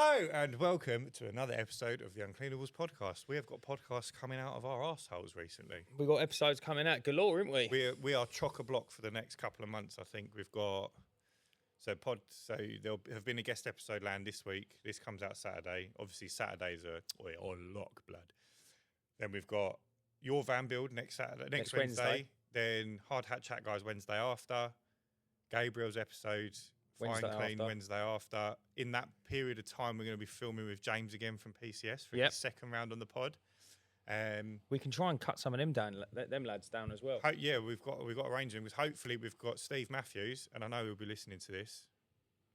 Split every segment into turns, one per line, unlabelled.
Hello and welcome to another episode of the Uncleanables Podcast. We have got podcasts coming out of our arseholes recently.
We've got episodes coming out galore, haven't we?
We are chock-a-block for the next couple of months. I think we've got so there'll have been a guest episode land this week. This comes out Saturday. Obviously Saturdays are lock blood. Then we've got your van build next Wednesday. Then Hard Hat Chat Guys Wednesday after. Gabriel's episode Wednesday after. In that period of time, we're going to be filming with James again from PCS for his second round on the pod.
We can try and cut some of them lads down as well.
We've got arranging because hopefully we've got Steve Matthews, and I know he'll be listening to this.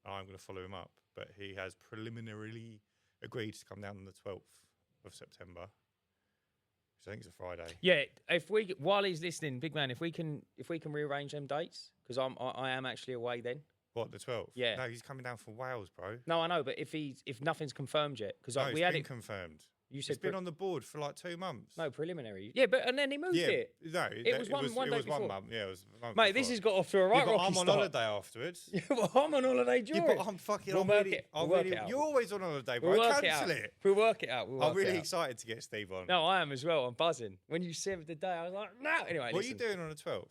I'm going to follow him up, but he has preliminarily agreed to come down on the 12th of September, which I think is a Friday.
Yeah, while he's listening, big man, if we can rearrange them dates, because I am actually away then.
What, the 12th?
Yeah.
No, he's coming down from Wales, bro.
No, I know, but if nothing's confirmed yet, because
we had it confirmed. You said it's been on the board for like 2 months.
No, preliminary. Yeah, and then he moved it.
No,
it was one day before.
1 month. Yeah, it was 1 month.
Mate, this has got off to a right rocky
I'm on
start.
holiday afterwards.
Yeah, well, I'm on holiday during.
Yeah, but I'm fucking. We'll work it out. You're always on holiday, bro. Cancel it.
We'll work it out.
I'm really excited to get Steve on.
No, I am as well. I'm buzzing. When you said the day, I was like, no. Anyway,
what are you doing on the 12th?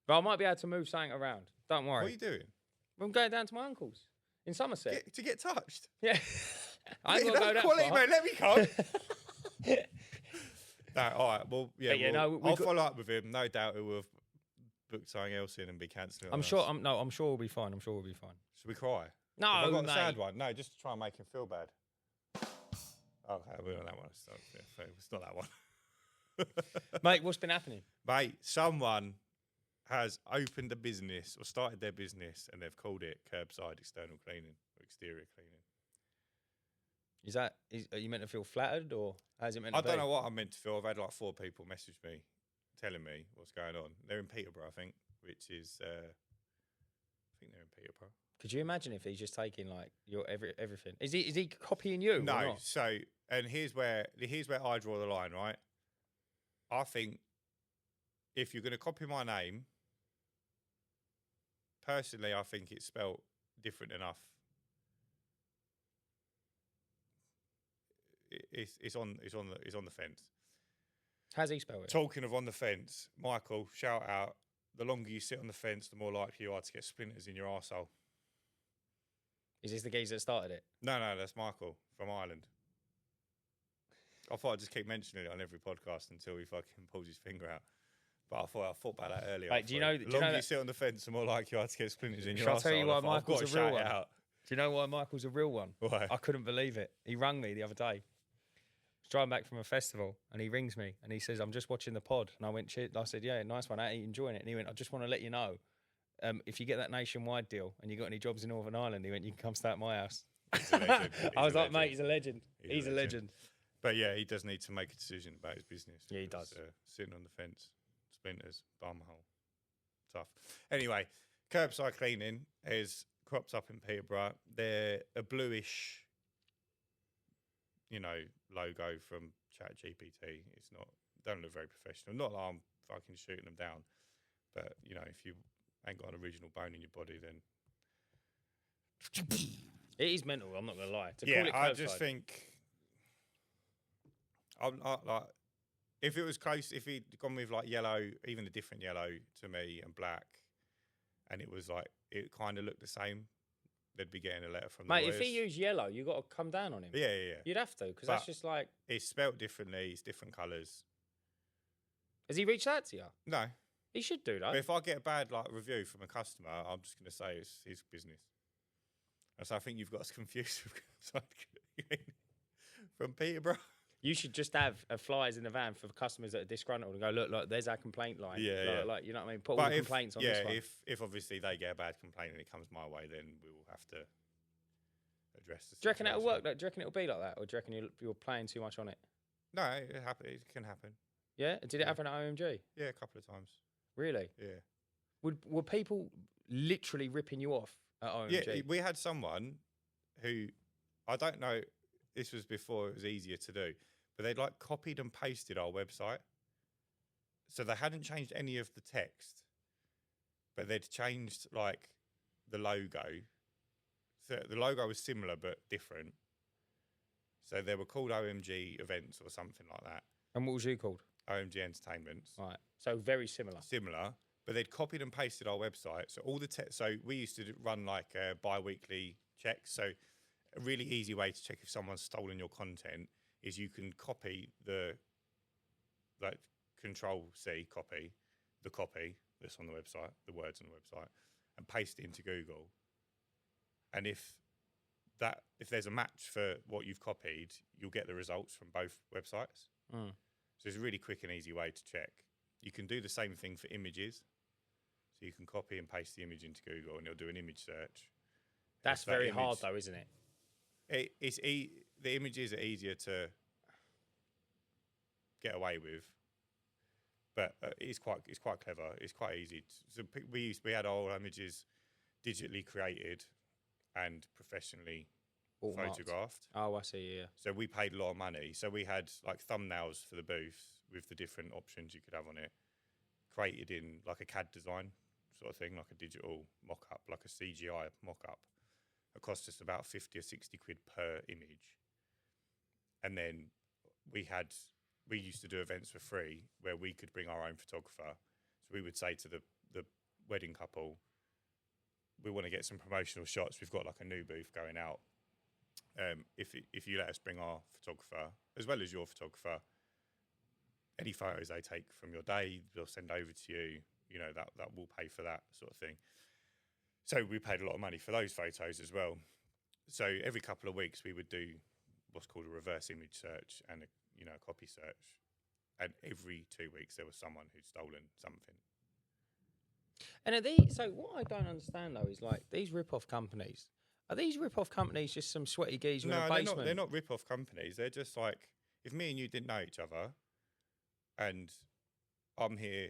Well, I might be able to move something around. Don't worry.
What are you doing?
I'm going down to my uncle's in Somerset.
To get touched?
Yeah. I ain't got to go that
quality,
far.
mate. Let me come. No, all right. Well, I'll follow up with him. No doubt he will have booked something else in and be cancelling.
I'm sure we'll be fine.
Should we cry?
No,
Have I got
mate.
a sad one? No, just to try and make him feel bad. Okay, we're on that one. It's not that one.
Mate, what's been happening?
Mate, someone has opened a business or started their business and they've called it curbside external cleaning or exterior cleaning.
Are you meant to feel flattered or how's it meant to be?
I don't know what I'm meant to feel. I've had like 4 people message me telling me what's going on. They're in Peterborough, I think, which is, I think they're in Peterborough.
Could you imagine if he's just taking like your everything? Is he copying you?
No.
Or not?
So, and here's where I draw the line, right? I think if you're going to copy my name, personally, I think it's spelt different enough. It's on the fence.
How's he spell it?
Talking of on the fence, Michael, shout out. The longer you sit on the fence, the more likely you are to get splinters in your arsehole.
Is this the geezer that started it?
No, that's Michael from Ireland. I thought I'd just keep mentioning it on every podcast until he fucking pulls his finger out. But I thought about that earlier.
Mate,
the longer you sit on the fence, the more likely you are to get splinters in your arsehole.
Shall I tell you why Michael's a real one?
Do
you know why Michael's a real one?
Why?
I couldn't believe it. He rang me the other day. I was driving back from a festival and he rings me and he says, I'm just watching the pod. And I went, shit. I said, yeah, nice one. How are you enjoying it? And he went, I just want to let you know, if you get that nationwide deal and you got any jobs in Northern Ireland, he went, you can come stay at my house.
He's a legend.
I was like, mate, he's a legend. He's a legend.
But yeah, he does need to make a decision about his business.
Yeah, he does.
Sitting on the fence, splinters, bumhole, tough. Anyway, curbside cleaning is cropped up in Peterborough. They're a bluish, logo from ChatGPT. It's not, don't look very professional. Not like I'm fucking shooting them down, but if you ain't got an original bone in your body, then
it is mental. I'm not gonna lie.
I just think. I'm like, if it was close, if he'd gone with like yellow, even a different yellow to me and black, and it was like, it kind of looked the same, they'd be getting a letter from the lawyers.
If he used yellow, you got to come down on him.
Yeah.
You'd have to, because that's just like...
It's spelt differently, it's different colours.
Has he reached out to you?
No.
He should do that.
But if I get a bad review from a customer, I'm just going to say it's his business. And so I think you've got us confused with from Peterborough.
You should just have flyers in the van for customers that are disgruntled and go, look, there's our complaint line.
Yeah.
Like, you know what I mean? Put all the complaints on this one.
If obviously they get a bad complaint and it comes my way, then we will have to address the situation.
Do you reckon it'll work? Do you reckon it'll be like that? Or do you reckon you're playing too much on it?
No, it can happen.
Yeah? Did it happen at OMG?
Yeah, a couple of times.
Really?
Yeah.
Were people literally ripping you off at OMG?
Yeah, we had someone who, I don't know, this was before it was easier to do, but they'd copied and pasted our website. So they hadn't changed any of the text, but they'd changed the logo the logo was similar but different. So they were called OMG events or something like that.
And what was you called?
OMG Entertainments.
Right. So very similar.
Similar, but they'd copied and pasted our website. So all the so we used to run like bi-weekly checks. So a really easy way to check if someone's stolen your content is you can copy the Control-C copy, the copy that's on the website, the words on the website, and paste it into Google. And if there's a match for what you've copied, you'll get the results from both websites.
Mm.
So it's a really quick and easy way to check. You can do the same thing for images. So you can copy and paste the image into Google and it'll do an image search.
That's very hard though, isn't it?
The images are easier to get away with, but it's quite clever. It's quite easy. So we had our images digitally created and professionally photographed.
Oh, I see. Yeah.
So we paid a lot of money. So we had like thumbnails for the booth with the different options you could have on it, created in like a CAD design sort of thing, like a digital mock-up, like a CGI mock-up. It cost us about 50 or 60 quid per image. And then we used to do events for free where we could bring our own photographer. So we would say to the wedding couple, we want to get some promotional shots. We've got like a new booth going out. If you let us bring our photographer, as well as your photographer, any photos they take from your day, they'll send over to you. You know, that will pay for that sort of thing. So we paid a lot of money for those photos as well. So every couple of weeks we would do what's called a reverse image search and a copy search. And every 2 weeks there was someone who'd stolen something.
And are these, so what I don't understand though is like these rip-off companies. Are these rip-off companies just some sweaty geezer in a basement?
They're not rip-off companies. They're just like, if me and you didn't know each other and I'm here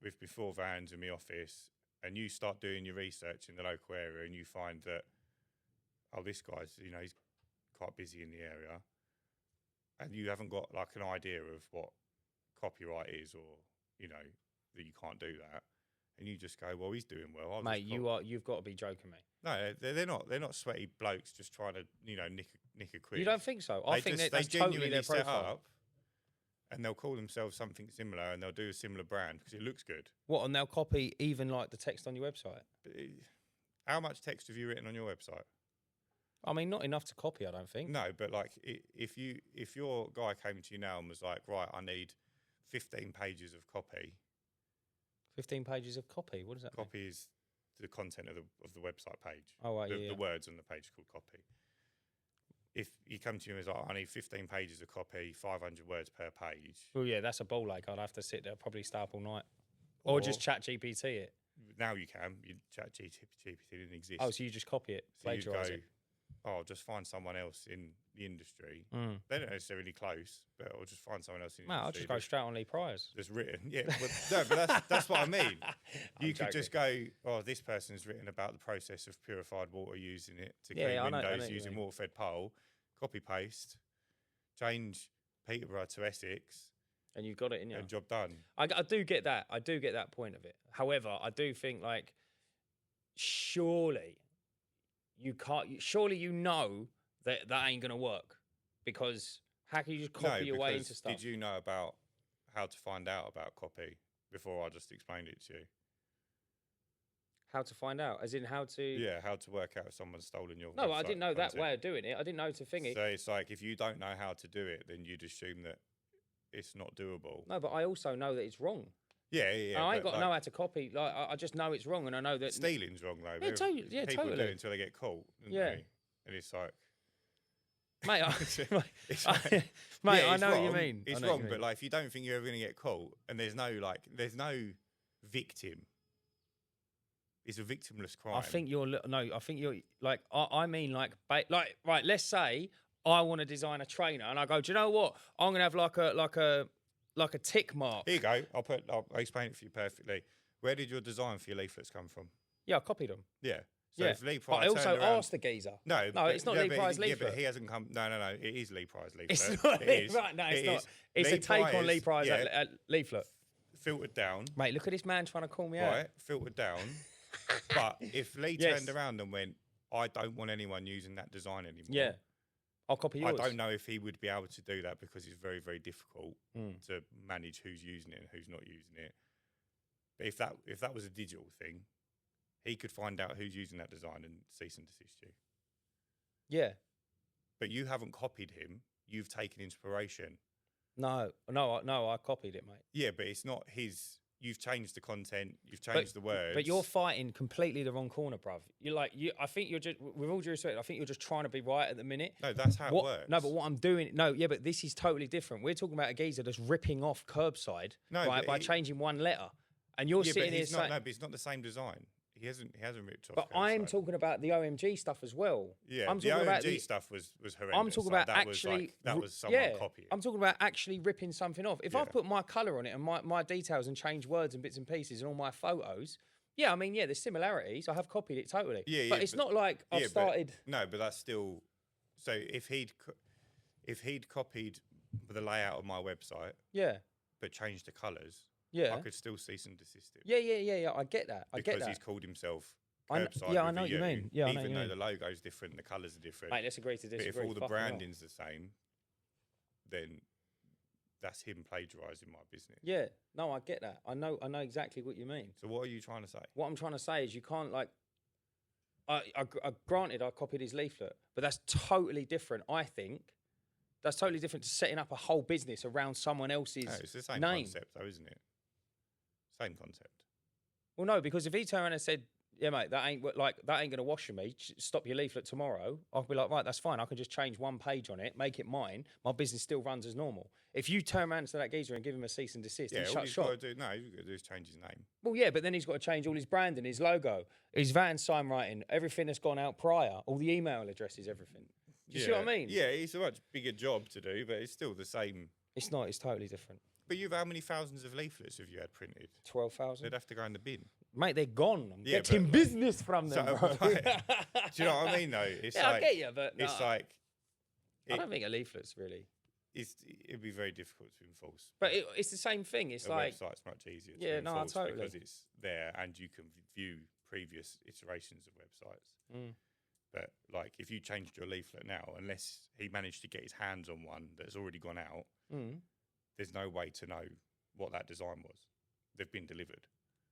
with before vans in my office and you start doing your research in the local area and you find that, oh, this guy's, he's quite busy in the area and you haven't got like an idea of what copyright is or, that you can't do that. And you just go, well, he's doing well.
Mate, you've got to be joking me.
No, they're not. They're not sweaty blokes just trying to, nick a quid.
You don't think so? I think that's totally their profile. Set up
and they'll call themselves something similar and they'll do a similar brand because it looks good.
What, and they'll copy even like the text on your website?
But how much text have you written on your website?
I mean, not enough to copy, I don't think.
No, but like if your guy came to you now and was like, right, I need 15 pages of copy.
15 pages of copy? What does that mean?
Copy is the content of the website page.
Oh, right,
the words on the page called copy. If you come to you and it's like, I need 15 pages of copy, 500 words per page.
Well, yeah, that's a ball ache. I'd have to sit there, probably stay up all night. Or just chat GPT it.
Now you can. You chat GPT didn't exist.
Oh, so you just copy it, plagiarise it.
Oh, just find someone else in the industry. They're not necessarily close, but I'll just find someone else in the industry.
I'll just go straight on Lee Pryor's.
Just written. Yeah, but that's what I mean. You could just go, oh, this person's written about the process of purified water using it to clean windows using water-fed pole. Copy paste, change Peterborough to Essex.
And you've got it in you.
And job done.
I do get that. I do get that point of it. However, I do think like, surely you know that ain't going to work because how can you just copy your way into stuff?
Did you know about how to find out about copy before I just explained it to you?
How to find out? As in how to...
Yeah, how to work out if someone's stolen your
No,
website
I didn't know
content.
that way of doing it. I didn't know to think it.
So it's like if you don't know how to do it, then you'd assume that it's not doable.
No, but I also know that it's wrong.
Yeah.
I ain't got to know how to copy. Like I just know it's wrong, and I know that
stealing's wrong though.
Yeah, totally. Yeah,
people
totally.
do it until they get caught.
Yeah,
they? And it's like,
mate, I know what you mean.
It's wrong, but like if you don't think you're ever going to get caught, and there's no victim. It's a victimless crime.
I think you're like I mean like right. Let's say I want to design a trainer, and I go, do you know what? I'm going to have like a tick mark.
Here you go. I'll explain it for you perfectly. Where did your design for your leaflets come from?
Yeah, I copied them.
Yeah. So if Lee Pryor
I also asked the geezer.
No,
it's not Lee Pryor's leaflet.
Yeah, but he hasn't come. No. It is Lee Pryor's leaflet.
It's not. Right? No, it's not. It's a take on Lee Pryor's leaflet.
Filtered down.
Mate, look at this man trying to call me out.
Right, filtered down. But if Lee turned around and went, I don't want anyone using that design anymore.
Yeah. I'll copy yours.
I don't know if he would be able to do that because it's very, very difficult to manage who's using it and who's not using it. But if that was a digital thing, he could find out who's using that design and cease and desist you.
Yeah.
But you haven't copied him. You've taken inspiration.
No, I copied it, mate.
Yeah, but it's not his. You've changed the content. You've changed the words.
But you're fighting completely the wrong corner, bruv. I think you're just, with all due respect, I think you're just trying to be right at the minute.
No, that's how it works.
No, but what I'm doing, but this is totally different. We're talking about a geezer just ripping off curbside by changing one letter. And you're sitting here saying...
No, but it's not the same design. He hasn't ripped off.
But I'm talking about the OMG stuff as well.
Yeah,
I'm
the
talking
OMG
about
stuff was horrendous.
I'm talking about
that was someone copying.
I'm talking about actually ripping something off. If I put my colour on it and my details and change words and bits and pieces and all my photos, there's similarities. I have copied it totally. But it's not like I've started.
But that's still. So if he'd copied the layout of my website, but changed the colours.
Yeah,
I could still cease and desist it.
Yeah. I get that.
Because he's called himself curbside.
I know what you mean. Yeah,
even though the logo's different, the colours are different.
Mate, let's agree to disagree.
But if all the branding's the same, then that's him plagiarising my business.
Yeah, no, I get that. I know exactly what you mean.
So what are you trying to say?
What I'm trying to say is you can't granted, I copied his leaflet, but that's totally different. I think that's totally different to setting up a whole business around someone else's name.
It's the same concept, though, isn't it? Same concept.
Well, no, because if he turned around and said, "Yeah, mate, that ain't going to wash for me. Stop your leaflet tomorrow," I'll be like, "Right, that's fine. I can just change one page on it, make it mine. My business still runs as normal." If you turn around to that geezer and give him a cease and desist,
all
he's shut shop.
All he's got to do is change his name.
Well, yeah, but then he's got to change all his branding, his logo, his van sign writing, everything that's gone out prior, all the email addresses, everything. Do you see what I mean?
Yeah, it's a much bigger job to do, but it's still the same.
It's not. It's totally different.
But how many thousands of leaflets have you had printed?
12,000.
They'd have to go in the bin.
Mate, they're gone. I'm getting business from them, bro.
Do you know what I mean, though? It's
I get you, but
it's
I don't think a leaflet's really...
It'd be very difficult to enforce.
But it's the same thing. It's like...
website's much easier to enforce
totally.
because it's there and you can view previous iterations of websites. But, if you changed your leaflet now, unless he managed to get his hands on one that's already gone out... There's no way to know what that design was. They've been delivered.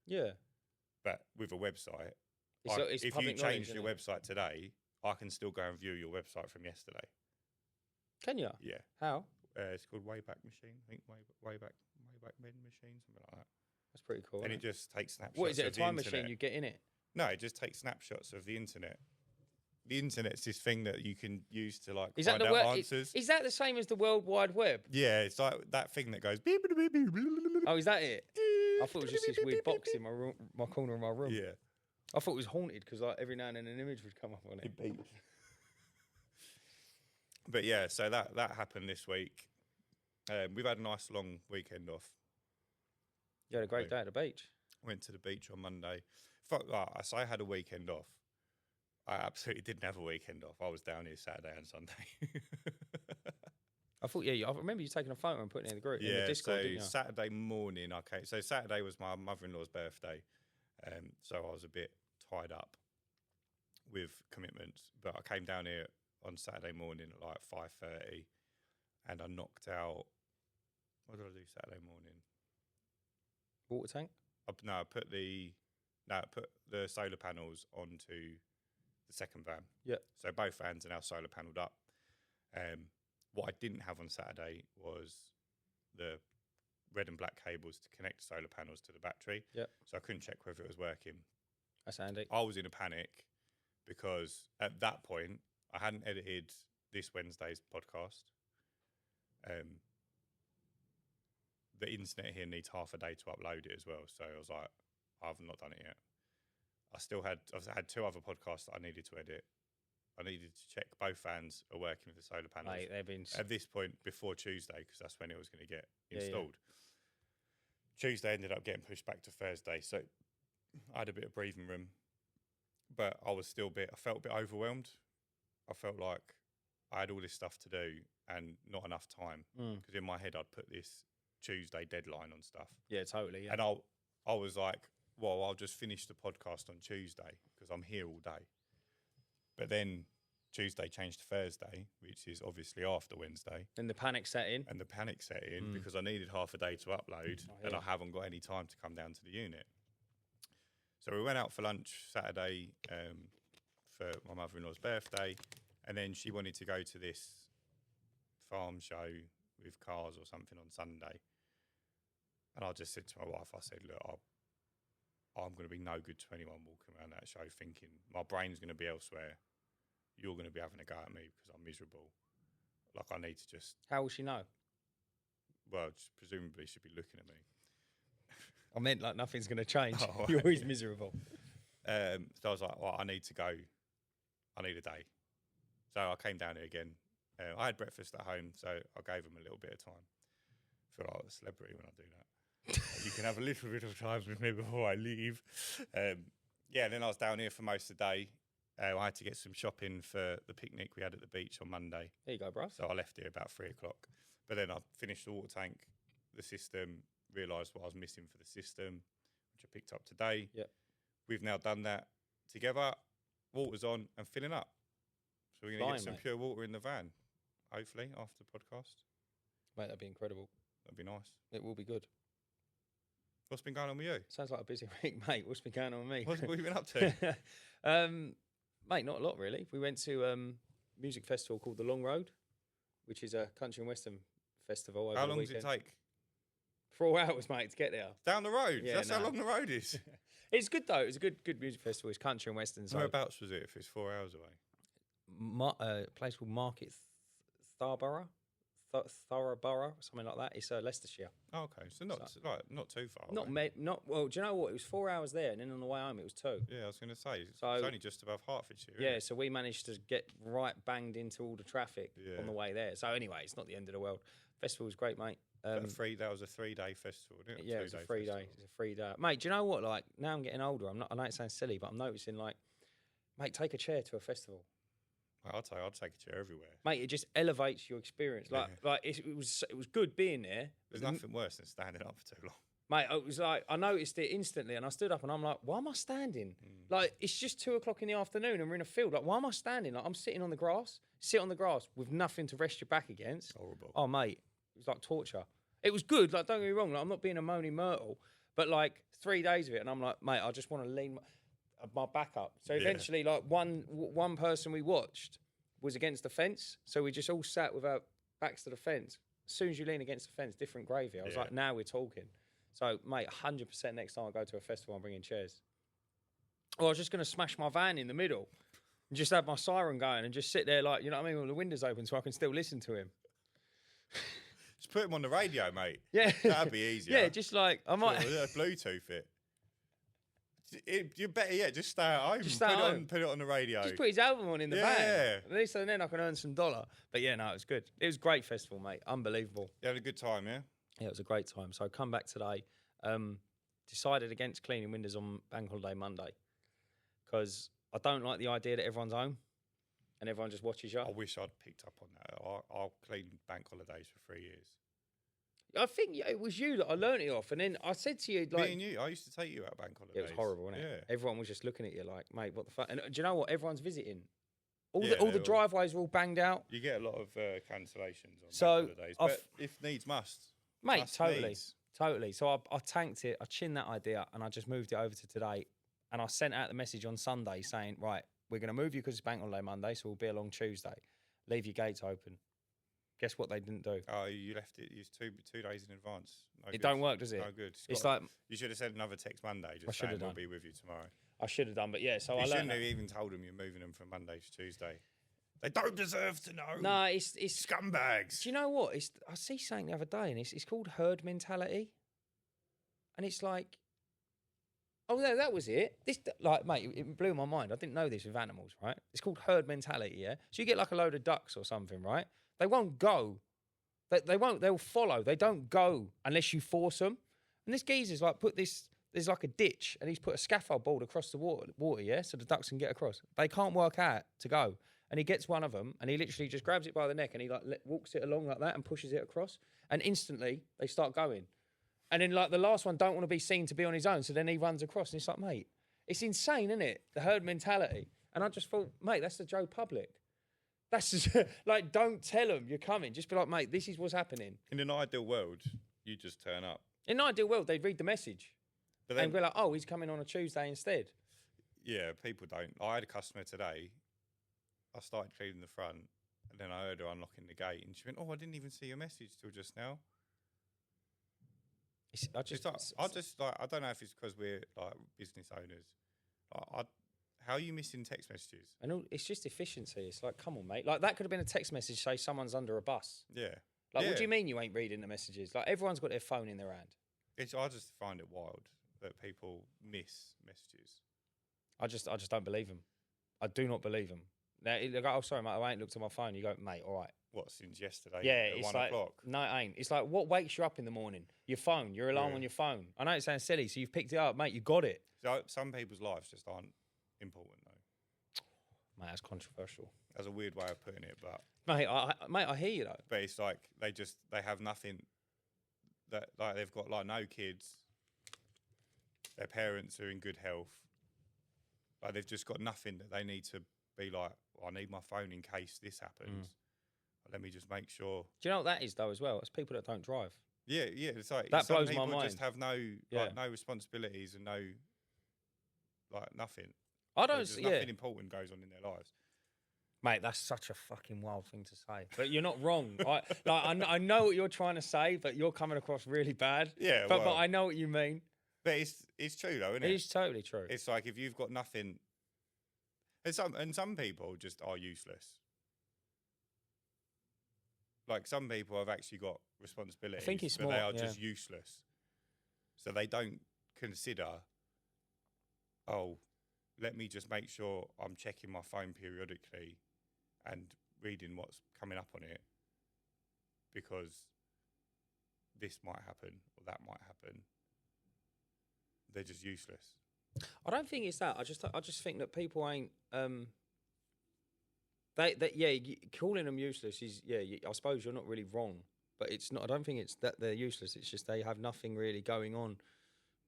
Yeah.
But with a website,
it's
if you change your website today, I can still go and view your website from yesterday.
Can you?
Yeah.
How?
It's called Wayback Machine. I think Wayback Men Machine, something like that.
That's pretty cool.
And it just takes snapshots.
What is it? A time
machine
you get in it?
No, it just takes snapshots of the internet. The internet's this thing that you can use to find out answers.
Is that the same as the World Wide Web?
Yeah, it's like that thing that goes beep, beep, beep, beep, beep.
Oh, is that it? I thought it was just this weird box in my corner of my room.
Yeah.
I thought it was haunted because every now and then an image would come up on it.
It beeps. But yeah, so that happened this week. We've had a nice long weekend off.
You had a great day at the beach.
Went to the beach on Monday. I had a weekend off. I absolutely didn't have a weekend off. I was down here Saturday and Sunday.
I remember you taking a photo and putting it in the group, in the Discord, didn't you?
Saturday morning, so Saturday was my mother-in-law's birthday, so I was a bit tied up with commitments. But I came down here on Saturday morning at 5:30, and I knocked out. What did I do Saturday morning?
Water tank?
I put the solar panels onto the second van.
Yeah.
So both vans are now solar panelled up. What I didn't have on Saturday was the red and black cables to connect the solar panels to the battery.
Yeah.
So I couldn't check whether it was working.
That's handy.
I was in a panic because at that point I hadn't edited this Wednesday's podcast. The internet here needs half a day to upload it as well. So I was like, I've not done it yet. I've had two other podcasts that I needed to edit. I needed to check both fans are working with the solar panels.
Mate, they've been...
At this point, before Tuesday, because that's when it was going to get installed. Yeah. Tuesday ended up getting pushed back to Thursday, so I had a bit of breathing room. But I felt a bit overwhelmed. I felt like I had all this stuff to do and not enough time. Because in my head, I'd put this Tuesday deadline on stuff.
Yeah, totally. Yeah.
And I was like, well, I'll just finish the podcast on Tuesday because I'm here all day. But then Tuesday changed to Thursday, which is obviously after Wednesday.
And the panic set in.
And the panic set in because I needed half a day to upload and I haven't got any time to come down to the unit. So we went out for lunch Saturday for my mother-in-law's birthday, and then she wanted to go to this farm show with cars or something on Sunday. And I just said to my wife, I said, look, I'm going to be no good to anyone walking around that show thinking my brain's going to be elsewhere. You're going to be having a go at me because I'm miserable. Like, I need to just...
How will she know?
Well, presumably she'd be looking at me.
I meant like nothing's going to change.
Oh,
You're always miserable.
So I was like, well, I need to go. I need a day. So I came down here again. I had breakfast at home, so I gave them a little bit of time. I feel like a celebrity when I do that. You can have a little bit of time with me before I leave. Then I was down here for most of the day. I had to get some shopping for the picnic we had at the beach on Monday.
There you go, bro.
So I left here about 3 o'clock. But then I finished the water tank, the system, realised what I was missing for the system, which I picked up today.
Yep. We've
now done that together. Water's on and filling up. So we're going to get some pure water in the van, hopefully, after the podcast.
Mate, that'd be incredible.
That'd be nice.
It will be good.
What's been going on with you?
Sounds like a busy week, mate. What's been going on with me?
What have you been up to?
Mate, not a lot, really. We went to a music festival called The Long Road, which is a country and western festival.
How long does it take?
4 hours, mate, to get there.
Down the road? Yeah, That's how long the road is?
It's good, though. It was a good music festival. It's country and western. So
whereabouts was it if it's 4 hours away?
A place called Market Tharborough, something like that. It's Leicestershire.
Oh, okay, so not too far.
Not well. Do you know what? It was 4 hours there, and then on the way home it was 2.
Yeah, I was going to say it's only just above Hertfordshire.
Yeah, so we managed to get right banged into all the traffic on the way there. So anyway, it's not the end of the world. Festival was great, mate.
That was a 3-day festival, didn't it?
Yeah, it's a 3 day. It's a 3 day. Mate, do you know what? Like, now I'm getting older. I know it sounds silly, but I'm noticing, like, mate, take a chair to a festival.
I'd take a chair everywhere,
mate. It just elevates your experience. Like it was good being there.
There's nothing worse than standing up for too long,
mate. It was like I noticed it instantly, and I stood up, and I'm like, why am I standing? Like, it's just 2 o'clock in the afternoon, and we're in a field. Like, why am I standing? Like, I'm sitting on the grass. Sit on the grass with nothing to rest your back against.
Horrible.
Oh, mate, it was like torture. It was good. Like, don't get me wrong. Like, I'm not being a moaning myrtle, but like 3 days of it, and I'm like, mate, I just want to lean my back up. So eventually, like one person we watched was against the fence, so we just all sat with our backs to the fence. As soon as you lean against the fence, different gravy. I was like, now we're talking. So, mate, 100% next time I go to a festival, I'm bringing chairs. Or I was just going to smash my van in the middle and just have my siren going and just sit there like, you know what I mean, with the windows open so I can still listen to him.
Just put him on the radio, mate.
Yeah.
That'd be easier.
Yeah, just like, I might...
Bluetooth it. You're better yet, just stay at home. Put it on the radio.
Just put his album on in the van. At least then I can earn some dollar. But yeah, no, it was good. It was a great festival, mate. Unbelievable.
You had a good time, yeah?
Yeah, it was a great time. So I come back today, decided against cleaning windows on Bank Holiday Monday because I don't like the idea that everyone's home and everyone just watches you.
I wish I'd picked up on that. I'll clean bank holidays for 3 years.
I think it was you that I learnt it off, and then I said to you, like,
me and you, I used to take you out bank holidays.
It was horrible, wasn't it?
Yeah.
Everyone was just looking at you like, mate, what the fuck? And do you know what? Everyone's visiting. All the driveways are all banged out.
You get a lot of cancellations on bank holidays, but if needs must,
mate, totally. So I tanked it. I chinned that idea, and I just moved it over to today. And I sent out the message on Sunday saying, right, we're going to move you because it's bank holiday Monday, so we'll be along Tuesday. Leave your gates open. Guess what they didn't do?
Oh, you left it. It's 2 days in advance.
It don't work, does it?
No good.
It's like
you should have sent another text Monday. Just saying we'll be with you tomorrow.
I should have done, but yeah. So
you shouldn't have even told them you're moving them from Monday to Tuesday. They don't deserve to know.
No, it's
scumbags.
Do you know what? I see something the other day, and it's called herd mentality, and it's like, oh no, that was it. This, like, mate, it blew my mind. I didn't know this with animals, right? It's called herd mentality. Yeah. So you get like a load of ducks or something, right? They won't go. They won't. They'll follow. They don't go unless you force them. And this geezer's like put this. There's like a ditch, and he's put a scaffold board across the water, yeah, so the ducks can get across. They can't work out to go, and he gets one of them, and he literally just grabs it by the neck, and he like walks it along like that, and pushes it across, and instantly they start going. And then like the last one don't want to be seen to be on his own, so then he runs across, and it's like, mate, it's insane, isn't it? The herd mentality. And I just thought, mate, that's the Joe Public. That's just, like, don't tell them you're coming. Just be like, mate, this is what's happening.
In an ideal world, you just turn up.
In an ideal world, they'd read the message.
But then,
and be like, oh, he's coming on a Tuesday instead.
Yeah, people don't. I had a customer today. I started cleaning the front, and then I heard her unlocking the gate, and she went, "Oh, I didn't even see your message till just now." I don't know if it's because we're like business owners. How are you missing text messages?
And it's just efficiency. It's like, come on, mate. Like that could have been a text message say someone's under a bus.
Yeah.
Like, what do you mean you ain't reading the messages? Like everyone's got their phone in their hand.
I just find it wild that people miss messages.
I just don't believe them. I do not believe them. Now, they go, oh, sorry, mate, I ain't looked at my phone. You go, mate, all right.
What, since yesterday?
Yeah,
at
it's
1
like,
o'clock?
No, it ain't. It's like, what wakes you up in the morning? Your phone, your alarm on your phone. I know it sounds silly, so you've picked it up, mate, you got it.
So some people's lives just aren't important, though.
Mate, that's controversial.
That's a weird way of putting it, but...
Mate, I hear you, though.
But it's like, they have nothing, that like they've got like no kids, their parents are in good health, like they've just got nothing that they need to be like, I need my phone in case this happens. Let me just make sure.
Do you know what that is though as well? It's people that don't drive.
Yeah. It's like
that blows
people
my mind.
Just have no no responsibilities and no nothing. Nothing important goes on in their lives.
Mate, that's such a fucking wild thing to say. But you're not wrong. I know what you're trying to say, but you're coming across really bad.
Yeah,
but I know what you mean.
But it's true though, isn't it?
It is totally true.
It's like if you've got nothing, and some people just are useless. Like some people have actually got responsibilities,
I think it's
but they are just useless. So they don't consider, oh, let me just make sure I'm checking my phone periodically and reading what's coming up on it because this might happen or that might happen. They're just useless.
I don't think it's that. I just think that people ain't. Calling them useless is I suppose you're not really wrong, but it's not. I don't think it's that they're useless. It's just they have nothing really going on,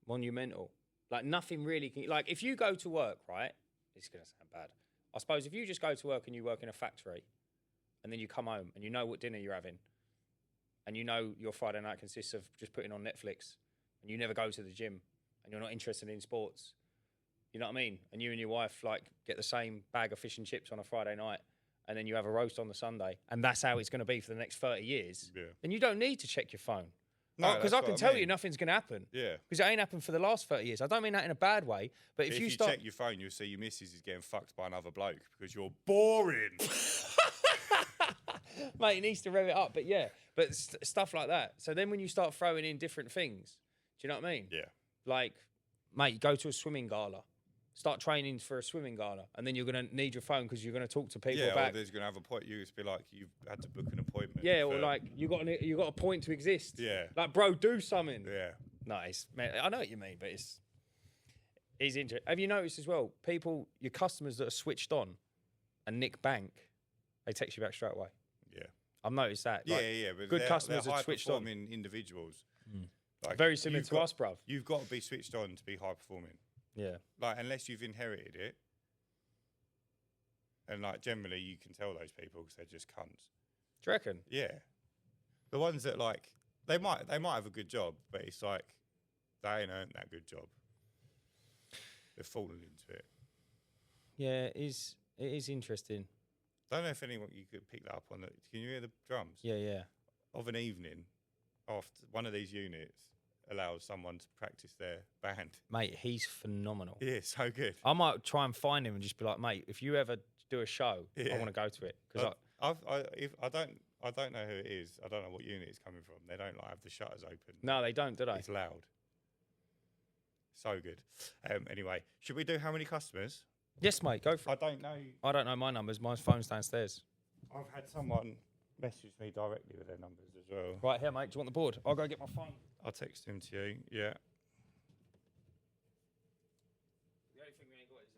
monumental. Like nothing really. Like if you go to work, right? It's gonna sound bad. I suppose if you just go to work and you work in a factory, and then you come home and you know what dinner you're having, and you know your Friday night consists of just putting on Netflix, and you never go to the gym, and you're not interested in sports. You know what I mean? And you and your wife like get the same bag of fish and chips on a Friday night, and then you have a roast on the Sunday, and that's how it's going to be for the next 30 years. Yeah. Then you don't need to check your phone. No, because I can tell you nothing's going to happen. Yeah. Because it ain't happened for the last 30 years. I don't mean that in a bad way, but if you
check your phone, you'll see your missus is getting fucked by another bloke because you're boring.
Mate, it needs to rev it up, but stuff like that. So then when you start throwing in different things, do you know what I mean?
Yeah.
Like, mate, go to a swimming gala. Start training for a swimming gala, and then you're going to need your phone because you're going to talk to people back.
Or there's going to have a point. You just be like, you've had to book an appointment.
Yeah, or like you got a point to exist.
Yeah,
like bro, do something.
Yeah,
nice, man. I know what you mean, but it's interesting. Have you noticed as well, your customers that are switched on and nick bank, they text you back straight away.
Yeah,
I've noticed that.
But
good customers are switched on.
Individuals,
like, very similar to us, bruv.
You've got to be switched on to be high performing.
Yeah.
Like, unless you've inherited it. And, like, generally you can tell those people because they're just cunts.
Do you reckon?
Yeah. The ones that, like, they might have a good job, but it's like, they ain't earned that good job. They've fallen into it.
Yeah, it is interesting.
I don't know if anyone, you could pick that up on it. Can you hear the drums?
Yeah.
Of an evening, after one of these units allows someone to practice their band.
Mate, he's phenomenal.
Yeah, so good.
I might try and find him and just be like, mate, if you ever do a show, I want to go to it. Because
I don't know who it is. I don't know what unit it's coming from. They don't like have the shutters open.
No, they don't, do they?
It's loud. So good. Anyway, should we do how many customers?
Yes, mate, go for
it.
I don't know my numbers. My phone's downstairs.
I've had someone message me directly with their numbers as well.
Right here, mate. Do you want the board? I'll go get my phone.
I'll text him to you. Yeah.
The only thing we ain't got is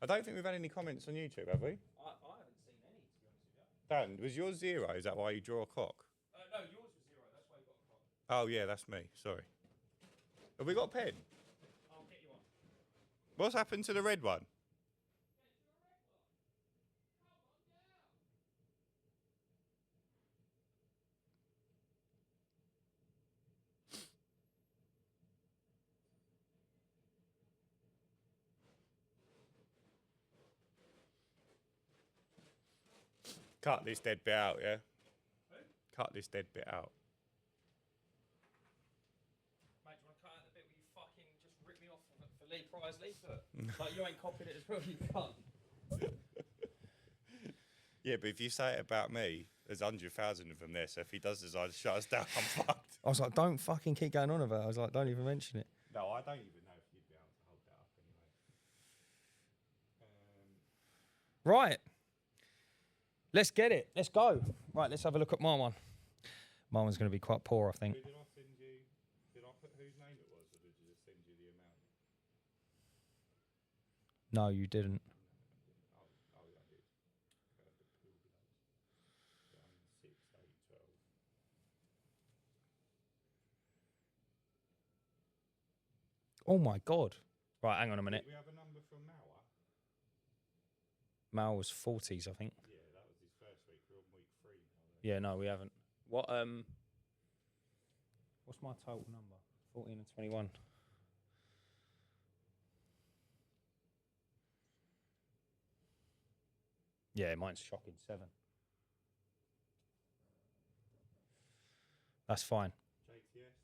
I don't think we've had any comments on YouTube, have we?
I haven't seen any, to be honest with you.
Dan, was yours 0? Is that why you draw a cock?
No, yours was 0. That's why you got a cock.
Oh, yeah, that's me. Sorry. Have we got a pen?
I'll get you one.
What's happened to the red one? Cut this dead bit out, yeah? Cut this dead bit out.
Mate, do you want to cut out the bit where you fucking just rip me off for Lee Prize leaflet? Like, you ain't copied it as well, you can't.
Yeah, but if you say it about me, there's 100,000 of them there, so if he does decide to shut us down, I'm fucked.
I was like, don't fucking keep going on about it. I was like, don't even mention it.
No, I don't even know if you'd be able to hold that up anyway.
Right. Let's get it. Let's go. Right, let's have a look at my one. My one's going to be quite poor, I think.
Did I send you? Did I put whose name it was, or did you just send you the amount?
No, you didn't.
Oh, yeah, I did. Okay, 6, 8, 12.
Oh, my God. Right, hang on a minute.
Did we have a number from Mauer?
Mal was 40s, I think.
Yeah, that was his first week. We're on week 3 now.
Yeah, no, we haven't. What's my total number? 14 and 21. Yeah, mine's shocking. 7. That's fine.
JTS?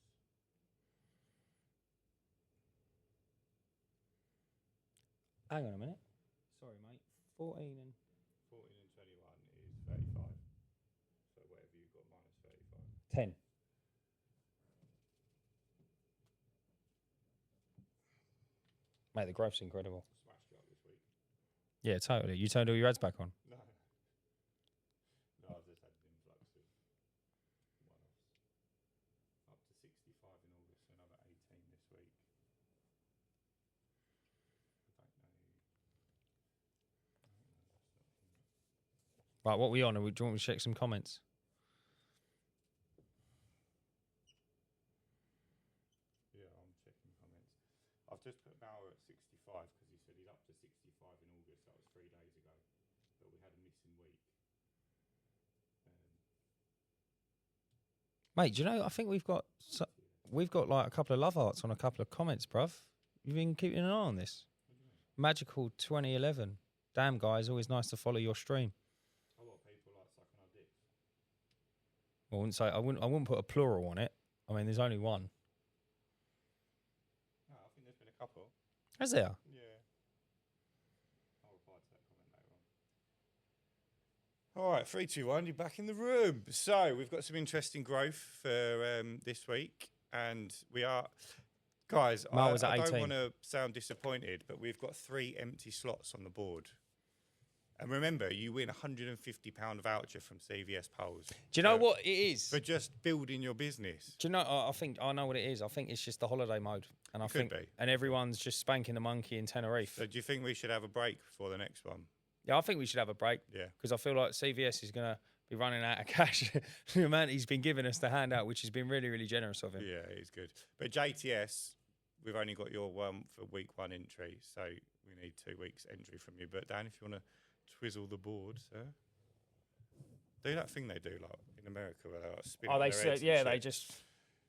Hang on a minute. Sorry, mate. 14 and
14 and 21 is 35. So whatever you've got minus 35.
10. Mate, the growth's incredible.
Smashed you up this week.
Yeah, totally. You turned all your ads back on.
No. No, I've just had an influx of one-offs. Up to 65 in August, so another 18 this week. I don't know.
Right, what are we on? Do you want me to check some comments?
Yeah, I'm checking comments. I've just put Mauer at 65 because he said he's up to 65 in August. That was 3 days ago. But we had a missing week.
Mate, do you know, I think we've got like a couple of love hearts on a couple of comments, bruv. You've been keeping an eye on this. Magical 2011. Damn, guys, always nice to follow your stream.
A lot of people like sucking our dicks.
I wouldn't put a plural on it. I mean, there's only one.
No, I think there's been a couple.
Is there?
Yeah. I'll reply to that comment later on. All right, 3, 2, 1, you're back in the room. So we've got some interesting growth for this week, and we are, guys.
Mal was at
I don't
18.
want to sound disappointed, but we've got 3 empty slots on the board. And remember, you win £150 voucher from CVS Polls.
Do you know what it is?
For just building your business.
Do you know? I think I know what it is. I think it's just the holiday mode, and I think, and everyone's just spanking the monkey in Tenerife.
So do you think we should have a break before the next one?
Yeah, I think we should have a break.
Yeah,
because I feel like CVS is going to be running out of cash. The amount he's been giving us to hand out, which has been really, really generous of him.
Yeah, he's good. But JTS, we've only got your one for week 1 entry, so we need 2 weeks entry from you. But Dan, if you want to twizzle the board, sir, do that thing they do like in America where they like spin.
Oh, they said, yeah, they just.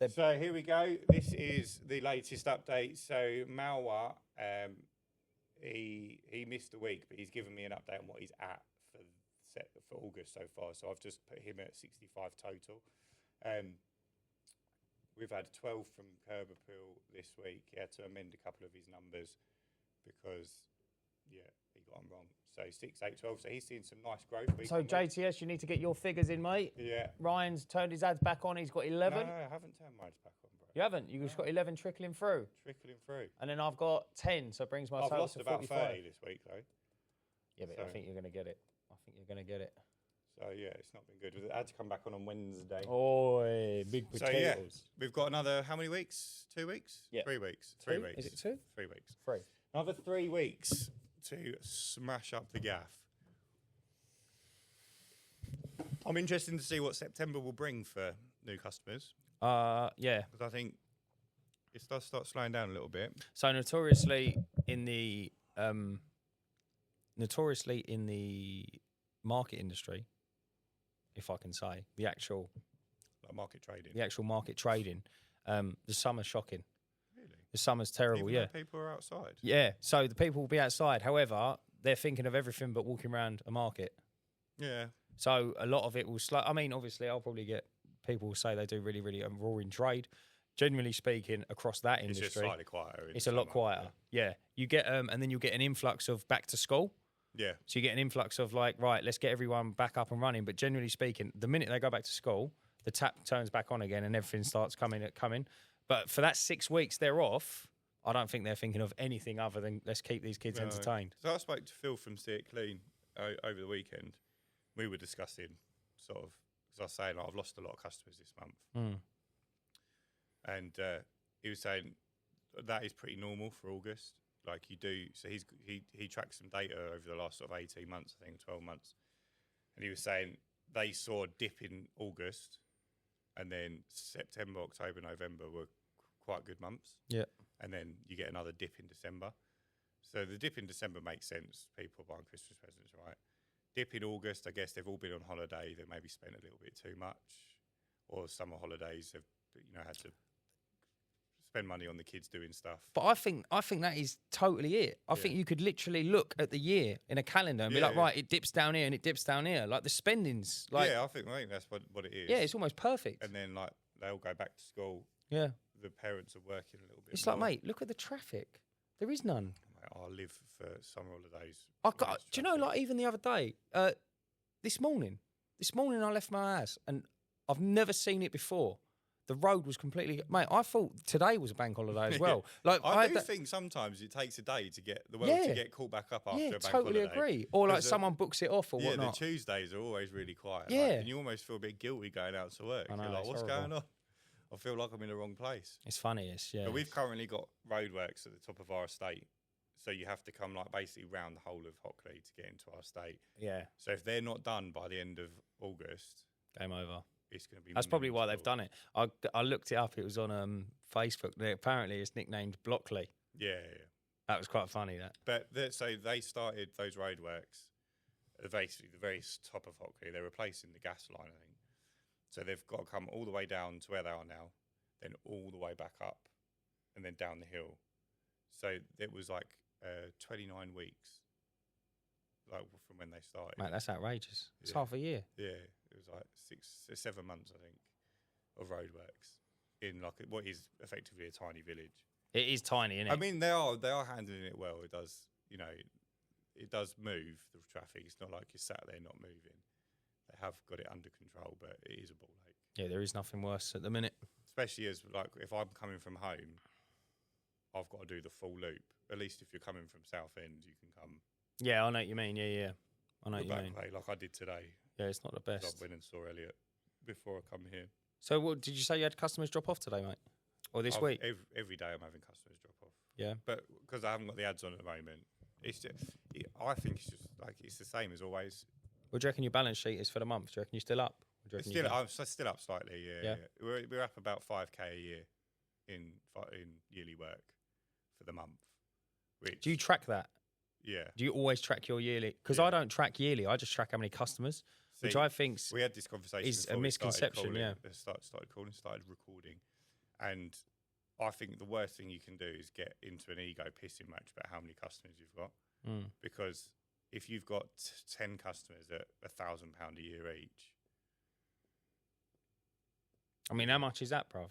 So here we go. This is the latest update. So Malwa, he missed a week, but he's given me an update on what he's at for August so far. So I've just put him at 65 total. We've had 12 from Curb Appeal this week. He had to amend a couple of his numbers because, yeah, he got them wrong. So 6, 8, 12. So he's seen some nice growth.
So JTS, you need to get your figures in, mate.
Yeah.
Ryan's turned his ads back on. He's got 11.
No, I haven't turned mine back on, bro.
You haven't? You've just got 11 trickling through.
Trickling through.
And then I've got 10, so it brings my
I've
total
lost
to
about
45.
30 this week, though.
Yeah, but I think you're going to get it.
So, yeah, it's not been good. I had to come back on Wednesday.
Oh, big potatoes.
So, yeah, we've got another, how many weeks? 2 weeks?
Yeah.
3 weeks.
3
3 weeks.
Is it 2?
3 weeks.
3.
Another 3 weeks to smash up the gaff. I'm interested to see what September will bring for new customers.
Yeah.
Because I think it does start slowing down a little bit.
So notoriously in the market industry, if I can say, the actual
market trading.
The actual market trading, the summer's shocking.
Really?
The summer's terrible,
Even
yeah.
though people are outside.
Yeah, so the people will be outside. However, they're thinking of everything but walking around a market.
Yeah.
So a lot of it will slow. I mean, obviously, I'll probably get people will say they do really, really roaring trade. Generally speaking, across that industry,
it's just slightly quieter.
It's a lot quieter. Yeah. You get and then you'll get an influx of back to school.
Yeah.
So you get an influx of like, right, let's get everyone back up and running. But generally speaking, the minute they go back to school, the tap turns back on again and everything starts coming. But for that 6 weeks they're off, I don't think they're thinking of anything other than let's keep these kids entertained.
So I spoke to Phil from See It Clean over the weekend. We were discussing sort of, because I was saying I've lost a lot of customers this month. And he was saying that is pretty normal for August. Like you do, so he tracks some data over the last sort of 18 months, I think 12 months. And he was saying they saw a dip in August, and then September, October, November were quite good months.
Yeah.
And then you get another dip in December. So the dip in December makes sense. People buying Christmas presents, right? Dip in August, I guess they've all been on holiday. They maybe spent a little bit too much, or summer holidays have had to spend money on the kids doing stuff.
But I think that is totally it. I think you could literally look at the year in a calendar and be like, right, it dips down here and it dips down here. Like the spendings. Like,
I think that's what it is.
Yeah, it's almost perfect.
And then like they all go back to school.
Yeah.
The parents are working a little bit.
It's
more.
like, mate, look at the traffic. There is none.
Mate, I live for summer holidays.
Do you know, like even the other day, this morning I left my house and I've never seen it before. The road was completely, mate. I thought today was a bank holiday as well. Like
I do think sometimes it takes a day to get the world to get caught back up after a bank
totally
holiday.
Agree. Or like someone books it off or whatnot.
The Tuesdays are always really quiet.
Yeah,
like, and you almost feel a bit guilty going out to work.
I know,
You're like, what's
horrible.
going on? I feel like I'm in the wrong place.
It's funny,
But we've currently got roadworks at the top of our estate, so you have to come like basically round the whole of Hockley to get into our estate.
Yeah.
So if they're not done by the end of August,
game over.
It's going to be.
That's probably why they've done it. I looked it up. It was on Facebook. Apparently, it's nicknamed Blockley.
Yeah.
That was quite funny. That.
But so they started those roadworks at basically the very top of Hockley. They're replacing the gas line, I think. So they've got to come all the way down to where they are now, then all the way back up, and then down the hill. So it was like 29 weeks, like from when they started.
Mate, that's outrageous. It's half a year.
Yeah, it was like 7 months, I think, of roadworks in like what is effectively a tiny village.
It is tiny, isn't it?
I mean, they are handling it well. It does, it does move the traffic. It's not like you're sat there not moving. They have got it under control, but it is a ball ache.
Yeah, there is nothing worse at the minute.
Especially as like if I'm coming from home, I've got to do the full loop. At least if you're coming from Southend, you can come.
Yeah, I know what you mean. Yeah. I know what you mean.
Way, like I did today.
Yeah, it's not the best.
I went and saw Elliot before I come here.
So, what did you say you had customers drop off today, mate? Or this week?
Every day I'm having customers drop off.
Yeah.
But because I haven't got the ads on at the moment, it's just, I think it's just like it's the same as always.
What do you reckon your balance sheet is for the month? Do you reckon you're still up?
I'm still up slightly. Yeah. We're up about 5k a year in yearly work for the month.
Do you track that?
Yeah.
Do you always track your yearly? Because I don't track yearly. I just track how many customers, which I think
we had this conversation
is a misconception.
Started recording, and I think the worst thing you can do is get into an ego pissing match about how many customers you've got, because if you've got 10 customers at £1,000 a year each,
I mean, how much is that, bruv?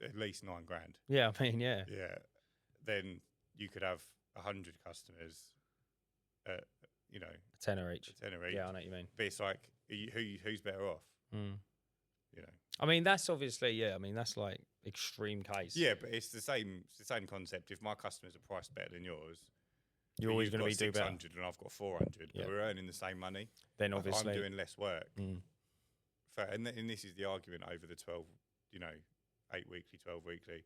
At least $9,000.
Yeah, I mean, yeah.
Then you could have 100 customers at, a
tenner each. Yeah, I know what you mean.
But it's like, who's better off?
I mean, that's obviously, I mean, that's like extreme case.
Yeah, but it's the same concept. If my customers are priced better than yours,
you're always going to be
600 and I've got 400, but we're earning the same money.
Then obviously
I'm doing less work. And this is the argument over the 12, 8 weekly, 12 weekly,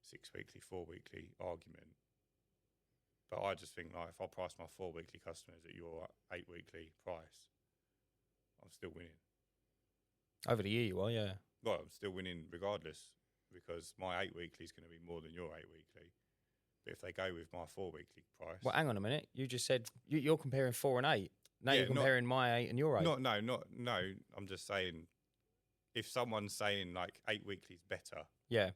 6 weekly, 4 weekly argument. But I just think like if I price my 4 weekly customers at your 8 weekly price, I'm still winning.
Over the year you are, yeah.
Well, I'm still winning regardless, because my 8 weekly is going to be more than your 8 weekly. But if they go with my 4 weekly price...
Well, hang on a minute. You just said you're comparing 4 and 8. Now you're comparing my 8 and your 8.
No. I'm just saying, if someone's saying like 8 weekly is better...
Yeah.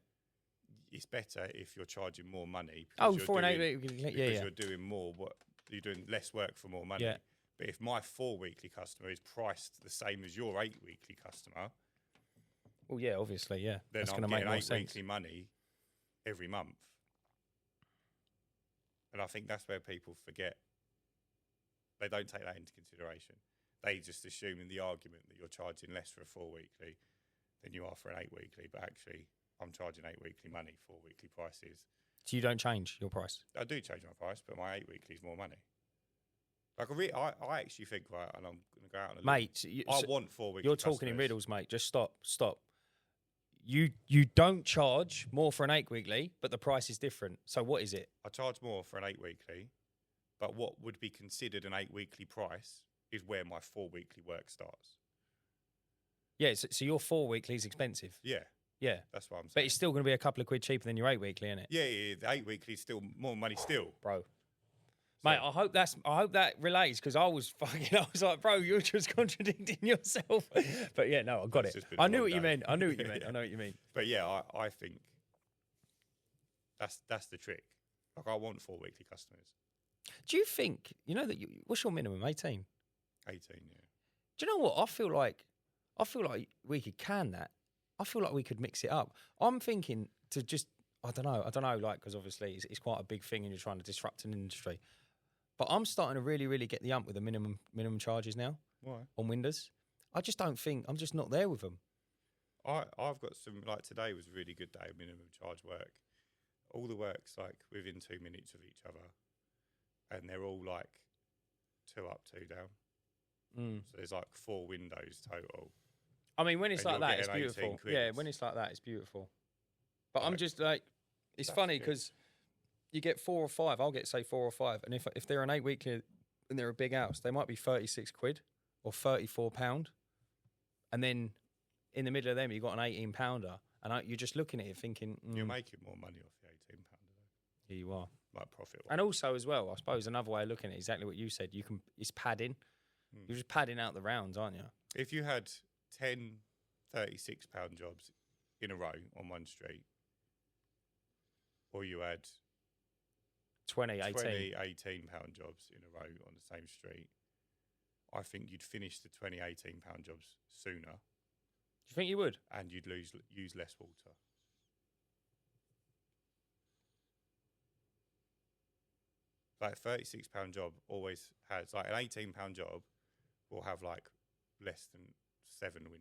It's better if you're charging more money.
Oh, 4 and 8 weekly.
Because you're doing more, you're doing less work for more money.
Yeah.
But if my 4 weekly customer is priced the same as your 8 weekly customer,
Well, yeah, obviously, yeah.
then
That's
I'm
going to make
getting
more
8
sense.
weekly money every month. And I think that's where people forget. They don't take that into consideration. They just assume in the argument that you're charging less for a 4 weekly than you are for an 8 weekly. But actually, I'm charging 8 weekly money, 4 weekly prices.
So you don't change your price?
I do change my price, but my 8 weekly is more money. Like I actually think, right, and I'm going to go out on a
Mate,
I want 4 weekly
you're talking in
customers.
riddles, mate. Just stop. You don't charge more for an 8 weekly, but the price is different. So what is it?
I charge more for an 8 weekly, but what would be considered an 8 weekly price is where my 4 weekly work starts.
Yeah, so your 4 weekly is expensive.
Yeah,
Yeah.
that's what I'm saying.
But it's still going to be a couple of quid cheaper than your 8 weekly, isn't it?
Yeah, the 8 weekly is still more money still.
Bro. Mate, I hope that relates, because I was like, bro, you're just contradicting yourself. But yeah, no, I got it. I knew what you meant. I know what you mean.
But yeah, I think that's the trick. Like, I want 4 weekly customers.
Do you think, what's your minimum? 18?
18, yeah.
Do you know what? I feel like we could can that. I feel like we could mix it up. I'm thinking to just, I don't know, like, because obviously it's quite a big thing and you're trying to disrupt an industry. But I'm starting to really, really get the ump with the minimum charges now.
Why?
On windows. I just don't think, I'm just not there with them.
I've got some, like, today was a really good day of minimum charge work. All the work's like within 2 minutes of each other, and they're all like 2 up, 2 down. So there's like 4 windows total.
I mean, when it's
And
like
you're
that, it's
getting
beautiful.
18
Yeah,
quid.
when it's like that, it's beautiful. But
Like,
I'm just like, it's
that's
funny
good.
because you get 4 or 5. I'll get, say, 4 or 5. And if they're an 8 weekly and they're a big house, they might be 36 quid or £34. And then in the middle of them, you've got an 18 pounder. And you're just looking at it thinking,
You're making more money off the £18 though.
here you are.
Like profit.
And also as well, I suppose another way of looking at it, exactly what you said, it's padding. You're just padding out the rounds, aren't you?
If you had 10 £36 jobs in a row on one street, or you had
20, 18.
20 £18 jobs in a row on the same street, I think you'd finish the 20 £18 jobs sooner,
Do you think you would?
and you'd use less water. Like £36 job always has, like, an £18 job will have like less than 7 windows.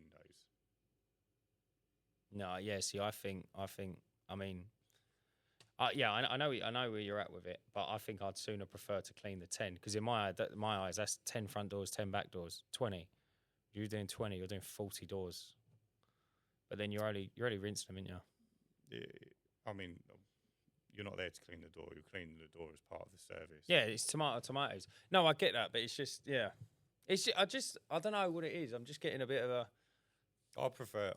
No, yeah. See, I mean, yeah, I know where you're at with it, but I think I'd sooner prefer to clean the 10, because in my eyes, that's 10 front doors, 10 back doors, 20. You're doing 20, you're doing 40 doors, but then you're only rinsing them, aren't you?
Yeah, I mean, you're not there to clean the door. You're cleaning the door as part of the service.
Yeah, it's tomatoes. No, I get that, but it's just, yeah, I don't know what it is. I'm just getting a bit of a.
I prefer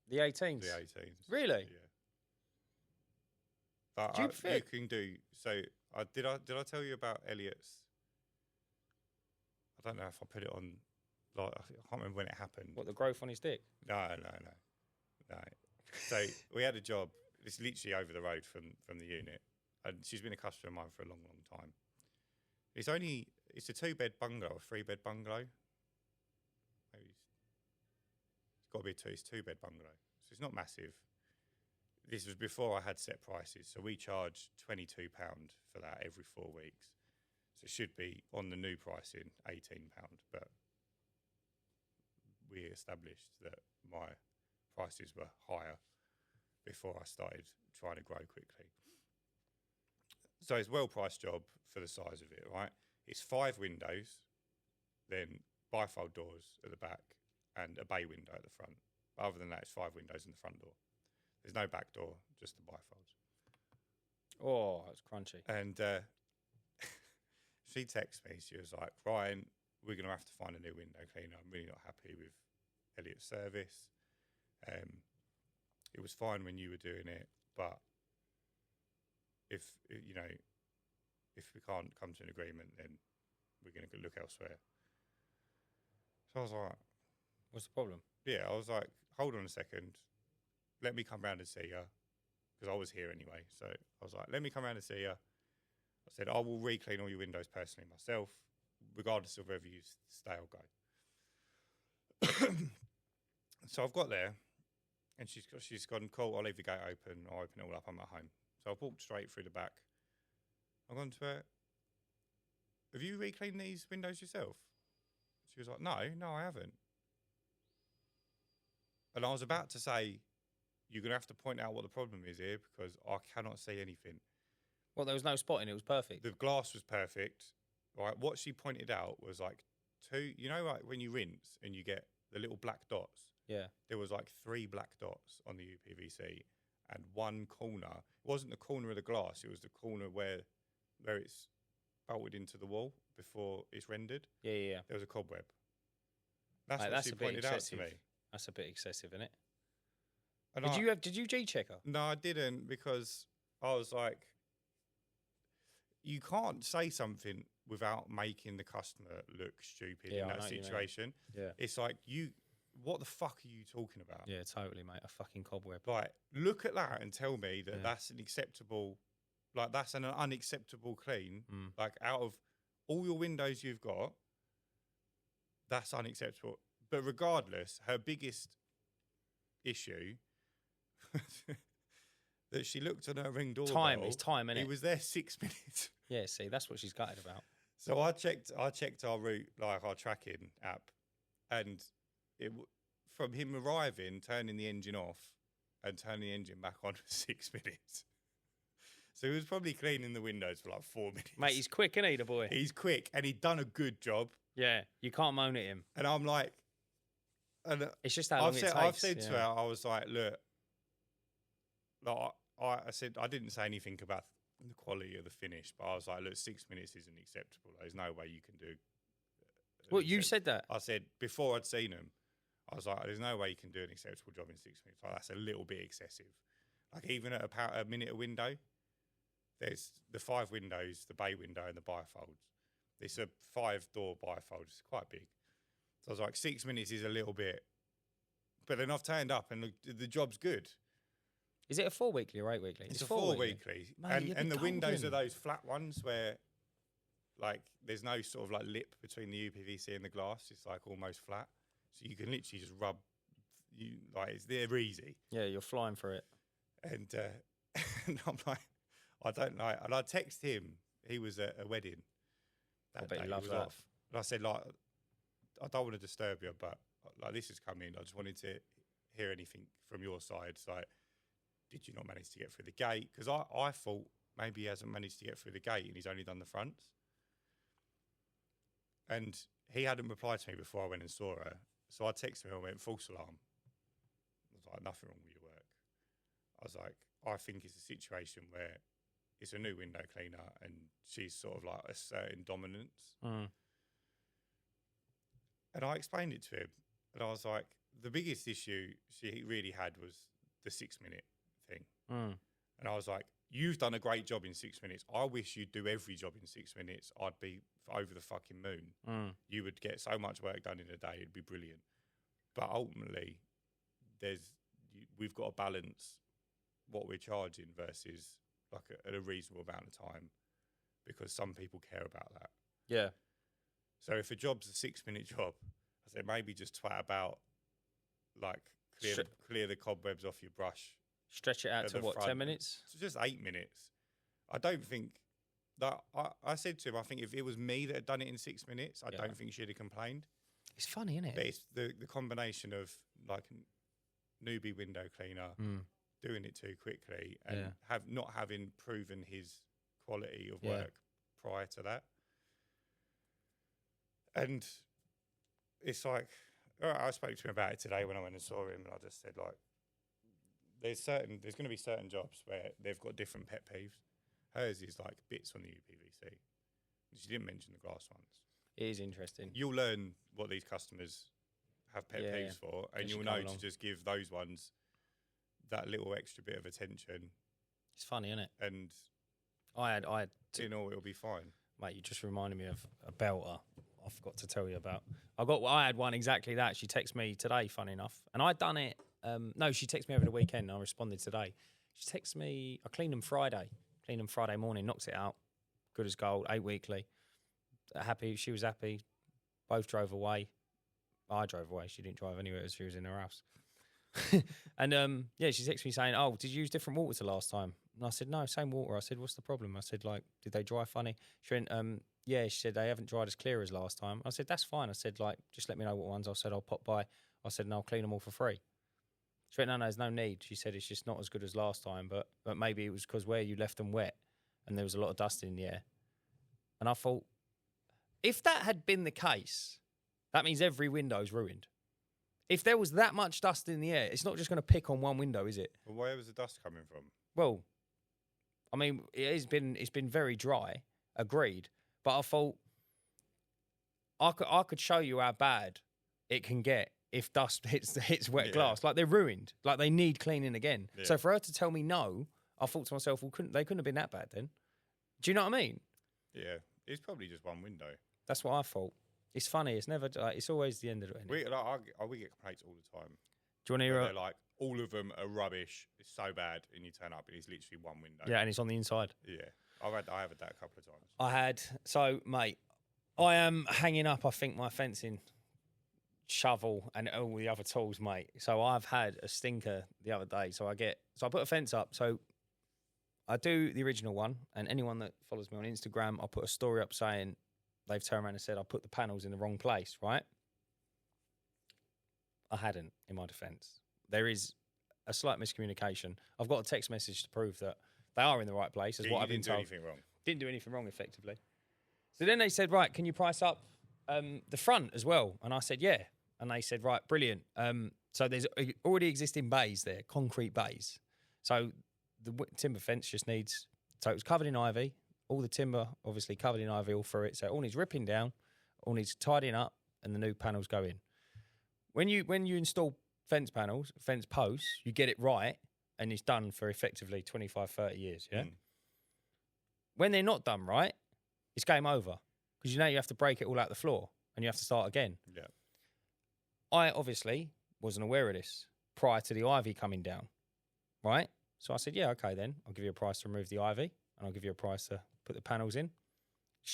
The 18s.
the 18s.
Really?
Yeah. But
Do you
you
fit?
can do so. Did I tell you about Elliot's? I don't know if I put it on. Like, I can't remember when it happened.
What, the growth on his dick?
No. So we had a job. It's literally over the road from the unit, and she's been a customer of mine for a long, long time. It's a 2-bed bungalow, a 3-bed bungalow. Maybe it's got to be it's 2-bed bungalow, so it's not massive. This was before I had set prices, so we charge £22 for that every 4 weeks. So it should be on the new pricing £18, but we established that my prices were higher before I started trying to grow quickly. So it's a well-priced job for the size of it, right? It's 5 windows, then bifold doors at the back, and a bay window at the front. Other than that, it's 5 windows in the front door. There's no back door, just the bifolds.
Oh, that's crunchy.
And she texted me. She was like, "Ryan, we're going to have to find a new window cleaner. I'm really not happy with Elliot's service. It was fine when you were doing it, but if we can't come to an agreement, then we're going to look elsewhere." So I was like,
What's the problem?
yeah, I was like, hold on a second. Let me come round and see you, because I was here anyway. So I was like, let me come round and see you. I said, I will re-clean all your windows personally myself. regardless of whether you stay or go. So I've got there, and she's gone, cool, I'll leave the gate open, I'll open it all up, I'm at home. So I've walked straight through the back. I've gone to her, have you re-cleaned these windows yourself? She was like, no, I haven't. And I was about to say, you're going to have to point out what the problem is here because I cannot see anything.
Well, there was no spotting. It was perfect.
The glass was perfect. Right. What she pointed out was like two, like when you rinse and you get the little black dots.
Yeah.
There was like 3 black dots on the UPVC and one corner. It wasn't the corner of the glass. It was the corner where it's bolted into the wall before it's rendered.
Yeah.
There was a cobweb. That's
Mate,
what she pointed out to me.
That's a bit excessive, isn't it?
And
Did you G-check her?
No, I didn't, because I was like, you can't say something without making the customer look stupid in that situation.
Yeah.
It's like, what the fuck are you talking about?
Yeah, totally, mate. A fucking cobweb.
Like, look at that and tell me that that's an acceptable, like, that's an unacceptable clean. Like, out of all your windows you've got, that's unacceptable. But regardless, her biggest issue that she looked on her Ring doorbell.
Time, it's time, innit?
He was there 6 minutes.
Yeah, see, that's what she's gutted about.
So I checked our route, like our tracking app, and from him arriving, turning the engine off and turning the engine back on for 6 minutes. So he was probably cleaning the windows for like 4 minutes.
Mate, he's quick, isn't he, the boy?
He's quick, and he'd done a good job.
Yeah, you can't moan at him.
And I'm like,
it's just how long it takes.
I've said to her, I was like, look, I said, I didn't say anything about the quality of the finish, but I was like, look, 6 minutes isn't acceptable. There's no way you can do.
Well, you said that.
I said, before I'd seen them, I was like, there's no way you can do an acceptable job in 6 minutes. Like, that's a little bit excessive. Like, even at a minute a window, there's the 5 windows, the bay window and the bifold. It's a 5-door bifold. It's quite big. So I was like, 6 minutes is a little bit. But then I've turned up and the job's good.
Is it a 4 weekly or 8 weekly?
It's a 4 weekly.
Mate,
and the windows are those flat ones where, like, there's no sort of like lip between the UPVC and the glass. It's like almost flat. So you can literally just rub, they're easy.
Yeah, you're flying for it.
And, and I'm like, I don't know. And I text him. He was at a wedding.
I bet he loves that.
Off. And I said, like, I don't want to disturb you, but like this has come in. I just wanted to hear anything from your side. So, like, did you not manage to get through the gate? Because I thought maybe he hasn't managed to get through the gate and he's only done the fronts. And he hadn't replied to me before I went and saw her. So I texted him and went, false alarm. I was like, nothing wrong with your work. I was like, I think it's a situation where it's a new window cleaner and she's sort of like asserting dominance. And I explained it to him. And I was like, the biggest issue she really had was the 6 minute thing. And I was like, you've done a great job in 6 minutes. I wish you'd do every job in 6 minutes. I'd be over the fucking moon. You would get so much work done in a day. It'd be brilliant. But ultimately, we've got to balance what we're charging versus like a reasonable amount of time, because some people care about that.
Yeah.
So if a job's a 6 minute job, I said maybe just twat about, like clear the cobwebs off your brush.
Stretch it out to what, 10 minutes?
So just 8 minutes. I don't think that I said to him, I think if it was me that had done it in 6 minutes, I don't think she'd have complained.
It's funny, isn't it?
But it's the combination of like newbie window cleaner doing it too quickly and not having proven his quality of work prior to that. And it's like, I spoke to him about it today when I went and saw him, and I just said, like, there's going to be certain jobs where they've got different pet peeves. Hers is like bits on the UPVC. She didn't mention the glass ones.
It is interesting.
You'll learn what these customers have pet peeves for, and you'll know to just give those ones that little extra bit of attention.
It's funny, isn't it?
And
I had
it'll be fine.
Mate, you just reminded me of a belter I forgot to tell you about. I had one exactly that. She texted me today, funny enough. And I'd done it. No, she texted me over the weekend and I responded today. She texted me, I cleaned them Friday morning, knocked it out. Good as gold, 8 weekly. happy. She was happy. Both drove away. I drove away. She didn't drive anywhere as she was in her house. And yeah, she texted me saying, "Oh, did you use different water to last time?" And I said, "No, same water." I said, "What's the problem?" I said, "Like, did they dry funny?" She went, "Yeah." She said, "They haven't dried as clear as last time." I said, "That's fine." I said, "Like, just let me know what ones." I said, "I'll pop by." I said, "And I'll clean them all for free." She went, "No, there's no need." She said, "It's just not as good as last time, but maybe it was because where you left them wet and there was a lot of dust in the air." And I thought, if that had been the case, that means every window's ruined. If there was that much dust in the air, it's not just going to pick on one window, is it?
Well, where was the dust coming from?
Well, I mean, it's been very dry, agreed. But I thought I could show you how bad it can get if dust hits wet glass. Like, they're ruined. Like, they need cleaning again. Yeah. So for her to tell me no, I thought to myself, well, they couldn't have been that bad then. Do you know what I mean?
Yeah, it's probably just one window.
That's what I thought. It's funny. It's never. It's always the end of it.
We get complaints all the time.
Do you want to hear?
They're like, all of them are rubbish. It's so bad, and you turn up and it's literally one window.
Yeah, and it's on the inside.
Yeah, I have had that a couple of times.
I had. So, mate, I am hanging up, I think, my fencing shovel and all the other tools, mate. So I've had a stinker the other day. So I put a fence up. So I do the original one, and anyone that follows me on Instagram, I put a story up saying they've turned around and said I put the panels in the wrong place, right? I hadn't, in my defence. There is a slight miscommunication. I've got a text message to prove that they are in the right place, is what I've been told.
Didn't do anything wrong.
Didn't do anything wrong, effectively. So then they said, right, can you price up the front as well? And I said, yeah. And they said, right, brilliant. So there's already existing bays there, concrete bays. So the timber fence just needs, so it was covered in ivy, all the timber obviously covered in ivy all through it. So it all needs ripping down, all needs tidying up, and the new panels go in. When you install fence posts, you get it right, and it's done for effectively 25, 30 years, yeah? When they're not done right, it's game over. Because you have to break it all out the floor, and you have to start again.
Yeah.
I obviously wasn't aware of this prior to the ivy coming down, right? So I said, yeah, okay then. I'll give you a price to remove the ivy, and I'll give you a price to put the panels in.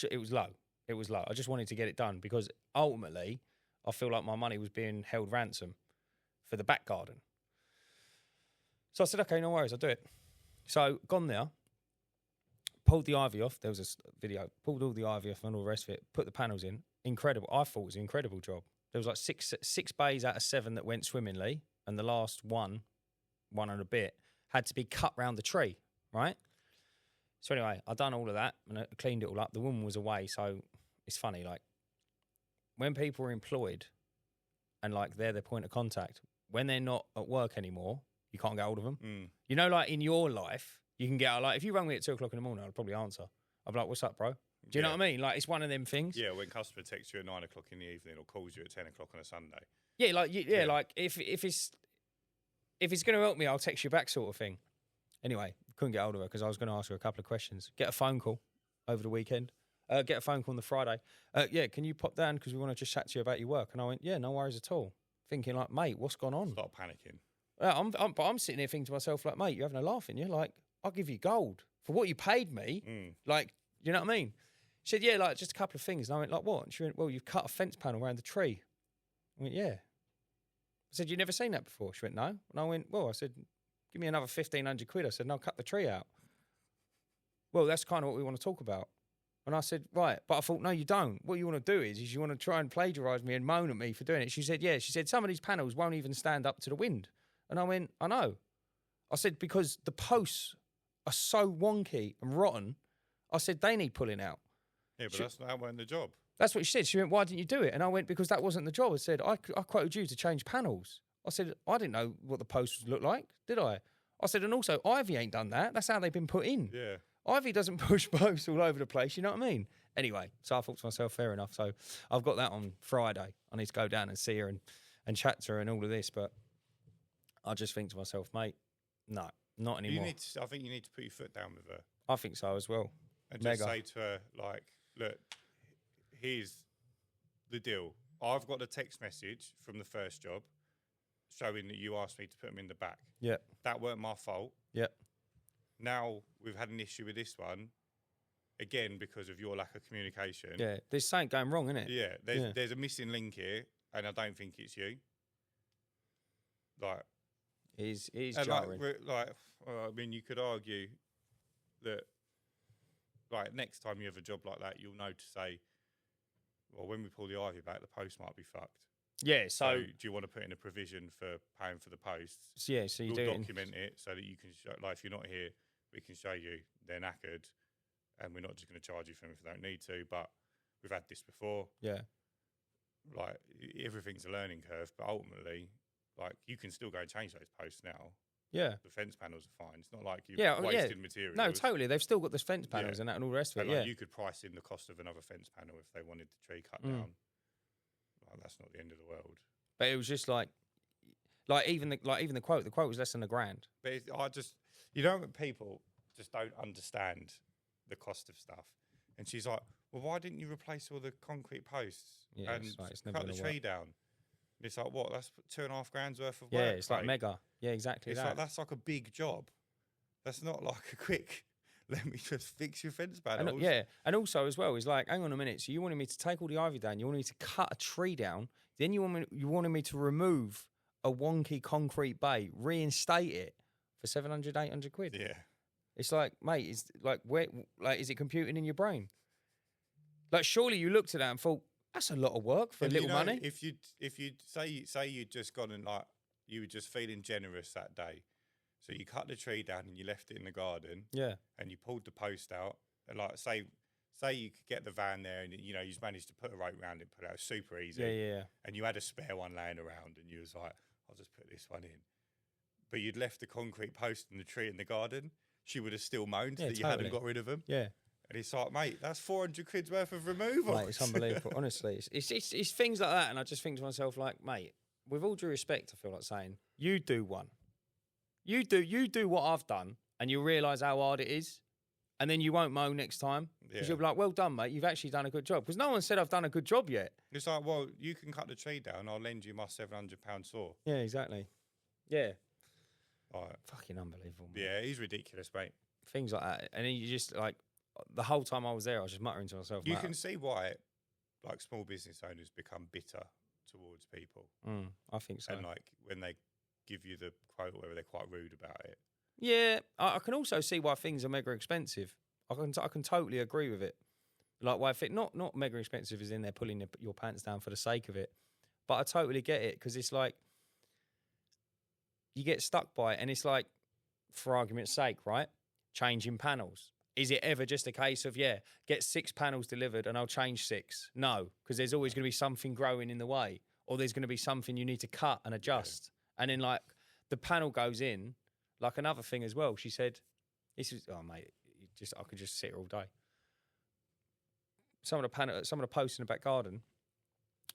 It was low. It was low. I just wanted to get it done because ultimately I feel like my money was being held ransom for the back garden. So I said, okay, no worries, I'll do it. So gone there, pulled the ivy off. There was a video. Pulled all the ivy off and all the rest of it. Put the panels in. Incredible. I thought it was an incredible job. There was like six bays out of 7 that went swimmingly, and the last one and a bit, had to be cut round the tree, right? So anyway, I done all of that and I cleaned it all up. The woman was away, so it's funny, like, when people are employed and, like, they're their point of contact, when they're not at work anymore, you can't get hold of them. You know, like, in your life, you can get out, like, if you rang me at 2 o'clock in the morning, I'd probably answer. I'd be like, what's up, bro? Do you know what I mean? Like, it's one of them things.
Yeah, when customer texts you at 9 o'clock in the evening or calls you at 10 o'clock on a Sunday.
Yeah, like, like, if it's going to help me, I'll text you back, sort of thing. Anyway, couldn't get hold of her because I was going to ask her a couple of questions. Get a phone call over the weekend. Get a phone call on the Friday. Yeah, can you pop down because we want to just chat to you about your work? And I went, yeah, no worries at all. Thinking like, mate, what's gone on?
Start panicking.
But I'm sitting here thinking to myself, like, mate, you're having a laugh, and you're like, I'll give you gold for what you paid me. Like, you know what I mean? She said, yeah, like, just a couple of things. And I went, like, what? And she went, well, you've cut a fence panel around the tree. I went, yeah. I said, you've never seen that before? She went, no. And I went, well, I said, give me another 1,500 quid. I said, no, cut the tree out. Well, that's kind of what we want to talk about. And I said, right. But I thought, no, you don't. What you want to do is you want to try and plagiarise me and moan at me for doing it. She said, yeah. She said, some of these panels won't even stand up to the wind. And I went, I know. I said, because the posts are so wonky and rotten, I said, they need pulling out.
Yeah, but that's not how we're in the job.
That's what she said. She went, why didn't you do it? And I went, because that wasn't the job. I said, I quoted you to change panels. I said, I didn't know what the posts looked like, did I? I said, and also, Ivy ain't done that. That's how they've been put in.
Yeah.
Ivy doesn't push posts all over the place, you know what I mean? Anyway, so I thought to myself, fair enough. So I've got that on Friday. I need to go down and see her and chat to her and all of this. But I just think to myself, mate, no, not anymore.
I think you need to put your foot down with her.
I think so as well.
And just say to her, like, look, here's the deal. I've got a text message from the first job showing that you asked me to put them in the back.
Yeah.
That weren't my fault.
Yeah.
Now we've had an issue with this one. again, because of your lack of communication.
Yeah, there's something going wrong, isn't it?
Yeah, there's a missing link here, and I don't think it's you. Like,
it is
and
jarring.
I mean, you could argue that, like, next time you have a job like that, you'll know to say, well, when we pull the ivy back, the post might be fucked.
Yeah, so
do you want to put in a provision for paying for the posts?
Yeah, so you
we'll document it so that you can show, like, if you're not here, we can show you they're knackered, and we're not just going to charge you for them if they don't need to. But we've had this before.
Yeah,
like, everything's a learning curve, but ultimately, like, you can still go and change those posts now.
Yeah,
the fence panels are fine. It's not like you've
yeah,
wasted materials.
No, totally. They've still got the fence panels and that and all the rest of it.
Like, you could price in the cost of another fence panel if they wanted the tree cut down. Like, that's not the end of the world.
But it was just like even the quote. The quote was less than $1,000.
But I just, you know, people just don't understand the cost of stuff. And she's like, well, why didn't you replace all the concrete posts and
it's never
cut the tree down? And it's like, what? That's $2,500 worth of work.
Yeah, it's like mega. Yeah, exactly.
It's like, that's like a big job. That's not like a quick, let me just fix your fence panels.
And also as well, it's like, hang on a minute. So you wanted me to take all the ivy down, you wanted me to cut a tree down, then you wanted me to remove a wonky concrete bay, reinstate it for 700, 800 quid.
Yeah.
It's like, mate, it's like, where, like, is it computing in your brain? Like, surely you looked at that and thought, that's a lot of work for little money.
If you'd say you'd just gone and, like, you were just feeling generous that day, so you cut the tree down and you left it in the garden.
Yeah.
And you pulled the post out, and, like, say you could get the van there, and you just managed to put a rope around it, put it out super easy.
Yeah.
And you had a spare one laying around, and you was like, I'll just put this one in. But you'd left the concrete post and the tree in the garden. She would have still moaned that you hadn't got rid of them.
Yeah.
And it's like, mate, that's 400 quid's worth of removal.
Mate, it's unbelievable. Honestly, it's things like that, and I just think to myself, like, mate, with all due respect, I feel like saying, you do one. You do what I've done, and you'll realise how hard it is, and then you won't moan next time. Because you'll be like, well done, mate, you've actually done a good job. Because no one said I've done a good job yet.
It's like, well, you can cut the tree down, I'll lend you my £700 saw.
Yeah, exactly. Yeah.
Right.
Fucking unbelievable, mate.
Yeah, he's ridiculous, mate.
Things like that. And then you just, like, the whole time I was there, I was just muttering to myself.
You can see why, like, small business owners become bitter towards people.
I think so.
And, like, when they give you the quote, whether they're quite rude about it.
Yeah, I can also see why things are mega expensive. I can totally agree with it. Like, why not mega expensive as in they're pulling your pants down for the sake of it. But I totally get it, because it's like, you get stuck by it, and it's like, for argument's sake, right? Changing panels. Is it ever just a case of, get 6 panels delivered and I'll change 6? No, because there's always going to be something growing in the way, or there's going to be something you need to cut and adjust. Yeah. And then, like, the panel goes in, like, another thing as well. She said, this is, oh, mate, I could just sit here all day. Some of the posts in the back garden,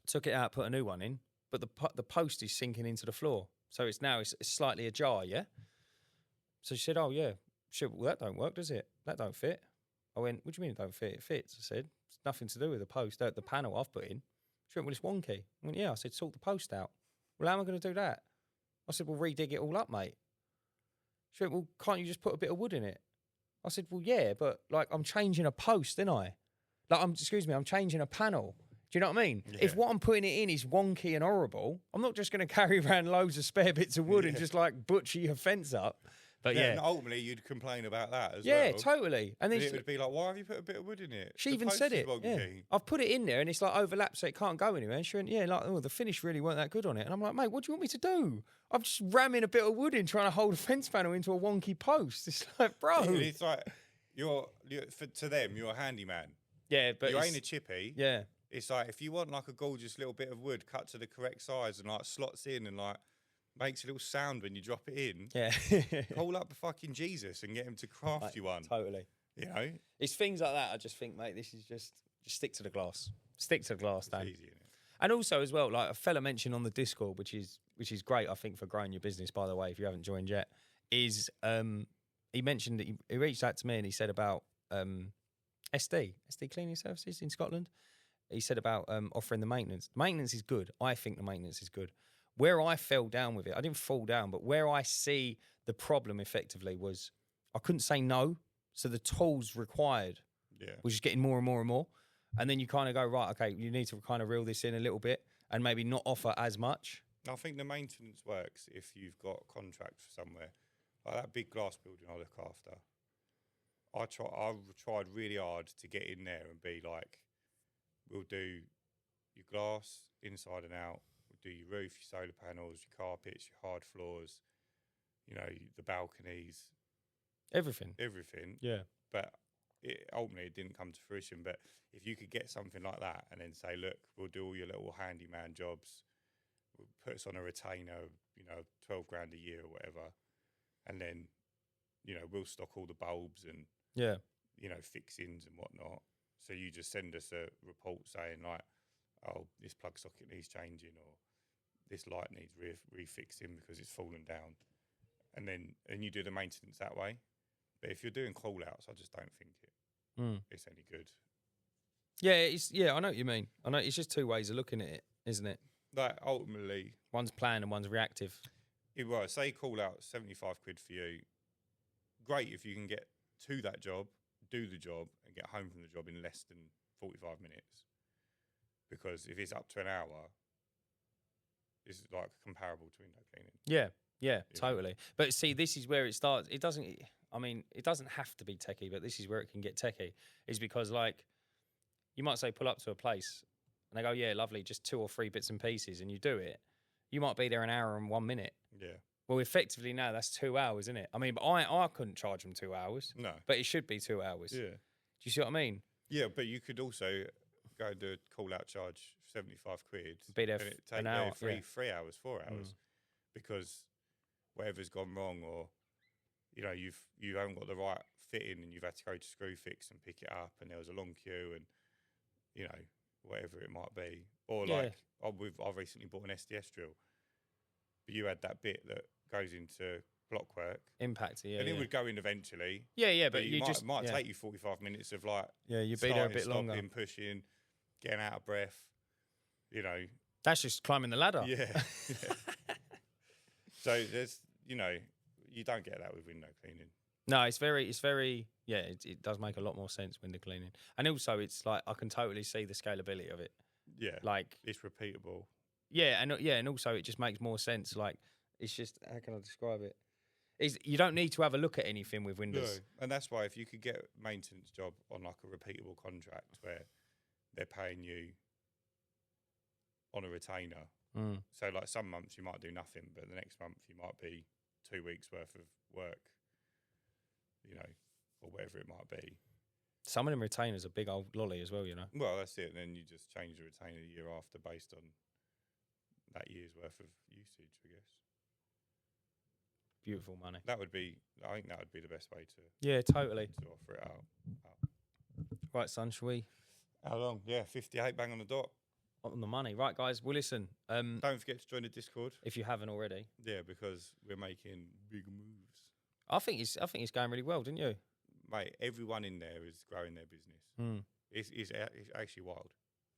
took it out, put a new one in, but the post is sinking into the floor. So it's slightly ajar, yeah? So she said, oh, yeah. Sure, well, that don't work, does it? That don't fit. I went, what do you mean it don't fit? It fits. I said, it's nothing to do with the post, the panel I've put in. She went, well, it's wonky. I went, yeah. I said, sort the post out. Well, how am I going to do that? I said, well, redig it all up, mate. She went, well, can't you just put a bit of wood in it? I said, well, yeah, but, like, I'm changing a post, didn't I? Like, I'm changing a panel. Do you know what I mean? Yeah. If what I'm putting it in is wonky and horrible, I'm not just going to carry around loads of spare bits of wood and just, like, butcher your fence up. But
and ultimately you'd complain about that as well.
Yeah, totally. And then
it would be like, why have you put a bit of wood in it?
She even said it. Yeah. I've put it in there and it's like overlapped so it can't go anywhere. And she went, yeah, like, oh, the finish really weren't that good on it. And I'm like, mate, what do you want me to do? I'm just ramming a bit of wood in trying to hold a fence panel into a wonky post. It's like, bro.
It's like, to them, you're a handyman.
Yeah, but
you ain't a chippy.
Yeah.
It's like, if you want, like, a gorgeous little bit of wood cut to the correct size and, like, slots in and, like, makes a little sound when you drop it in.
Yeah.
Call up fucking Jesus and get him to craft you one.
Totally.
You know?
It's things like that. I just think, mate, this is just stick to the glass. Stick to the glass, Dan.
It's easy, isn't it?
And also as well, like, a fella mentioned on the Discord, which is great, I think, for growing your business, by the way, if you haven't joined yet, is he mentioned that he reached out to me and he said about SD cleaning services in Scotland. He said about offering the maintenance. Maintenance is good. I think the maintenance is good. Where I fell down with it, I didn't fall down, but where I see the problem effectively was I couldn't say no. So the tools required
Yeah.
which is getting more and more and more. And then you kind of go, right, okay, you need to kind of reel this in a little bit and maybe not offer as much.
I think the maintenance works if you've got contracts for somewhere. Like that big glass building I look after. I tried really hard to get in there and be like, we'll do your glass inside and out. We'll do your roof, your solar panels, your carpets, your hard floors, the balconies.
Everything. Yeah.
But ultimately it didn't come to fruition. But if you could get something like that and then say, look, we'll do all your little handyman jobs, we'll put us on a retainer, 12 grand a year or whatever. And then, we'll stock all the bulbs and,
Yeah.
Fixings and whatnot. So you just send us a report saying like, oh, this plug socket needs changing or this light needs refixing because it's fallen down. And you do the maintenance that way. But if you're doing call outs, I just don't think it's any good.
Yeah, I know what you mean. I know it's just two ways of looking at it, isn't it?
Like ultimately,
One's planned and one's reactive.
it was say call out 75 quid for you. Great if you can get to that job, do the job, and get home from the job in less than 45 minutes. Because if it's up to an hour, it's like comparable to window cleaning.
Yeah, totally. But see, this is where it starts. It doesn't have to be techie, but this is where it can get techie. Is because like, you might say pull up to a place and they go, yeah, lovely, just 2 or 3 bits and pieces, and you do it. You might be there an hour and 1 minute.
Yeah.
Well, effectively now that's 2 hours, isn't it? I mean, but I couldn't charge them 2 hours.
No.
But it should be 2 hours.
Yeah.
Do you see what I mean?
Yeah, but you could also go and do a call out charge 75 quid.
Be there
and it
an
take
hour.
there 3 hours, 4 hours. Because whatever's gone wrong or, you haven't got the right fitting and you've had to go to screw fix and pick it up and there was a long queue and, whatever it might be. Or like, I've recently bought an SDS drill. But you had that bit that goes into block work.
Impact, yeah.
And it would go in eventually.
Yeah, but you
it might take you 45 minutes of like...
Yeah, you'd be there a bit longer.
Stopping, pushing, getting out of breath,
That's just climbing the ladder.
Yeah. So there's, you don't get that with window cleaning.
No, it's very, it does make a lot more sense, window cleaning. And also it's like, I can totally see the scalability of it.
Yeah.
Like...
It's repeatable.
Yeah, and also it just makes more sense. Like, it's just, how can I describe it? You don't need to have a look at anything with windows.
No. And that's why if you could get a maintenance job on like a repeatable contract where they're paying you on a retainer. So like some months you might do nothing, but the next month you might be 2 weeks worth of work, or whatever it might be.
Some of them retainers are big old lolly as well,
Well, that's it. And then you just change the retainer the year after based on that year's worth of usage, I guess.
Beautiful money.
I think that would be the best way to...
Yeah, totally.
To offer it out.
Right, son, shall we?
How long? Yeah, 58, bang on the dot.
On the money. Right, guys, well, listen.
Don't forget to join the Discord.
If you haven't already.
Yeah, because we're making big moves.
I think it's going really well, didn't you?
Mate, everyone in there is growing their business. It's actually wild.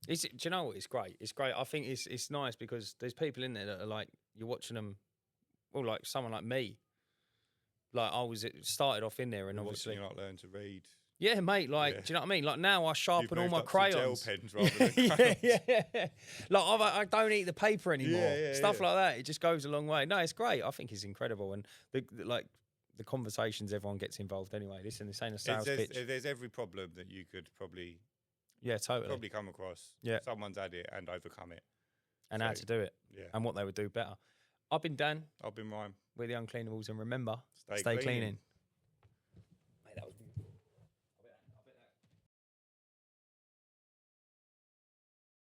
Do you know what? It's great. It's great. I think it's nice because there's people in there that are like, you're watching them, well, like someone like me. Like started off in there and obviously...
You're not learning to read.
Yeah, mate, like, do you know what I mean? Like now I sharpen all my crayons.
Gel pens rather than crayons.
yeah. Like I don't eat the paper anymore. Stuff like that. It just goes a long way. No, it's great. I think it's incredible. And the conversations everyone gets involved anyway. Listen, this ain't a sales pitch.
There's every problem that you could probably...
Yeah, totally.
Probably come across.
Yeah.
Someone's had it and overcome it.
And how to do it.
Yeah.
And what they would do better. I've been Dan.
I've been Ryan.
We're the Uncleanables. And remember,
stay cleaning.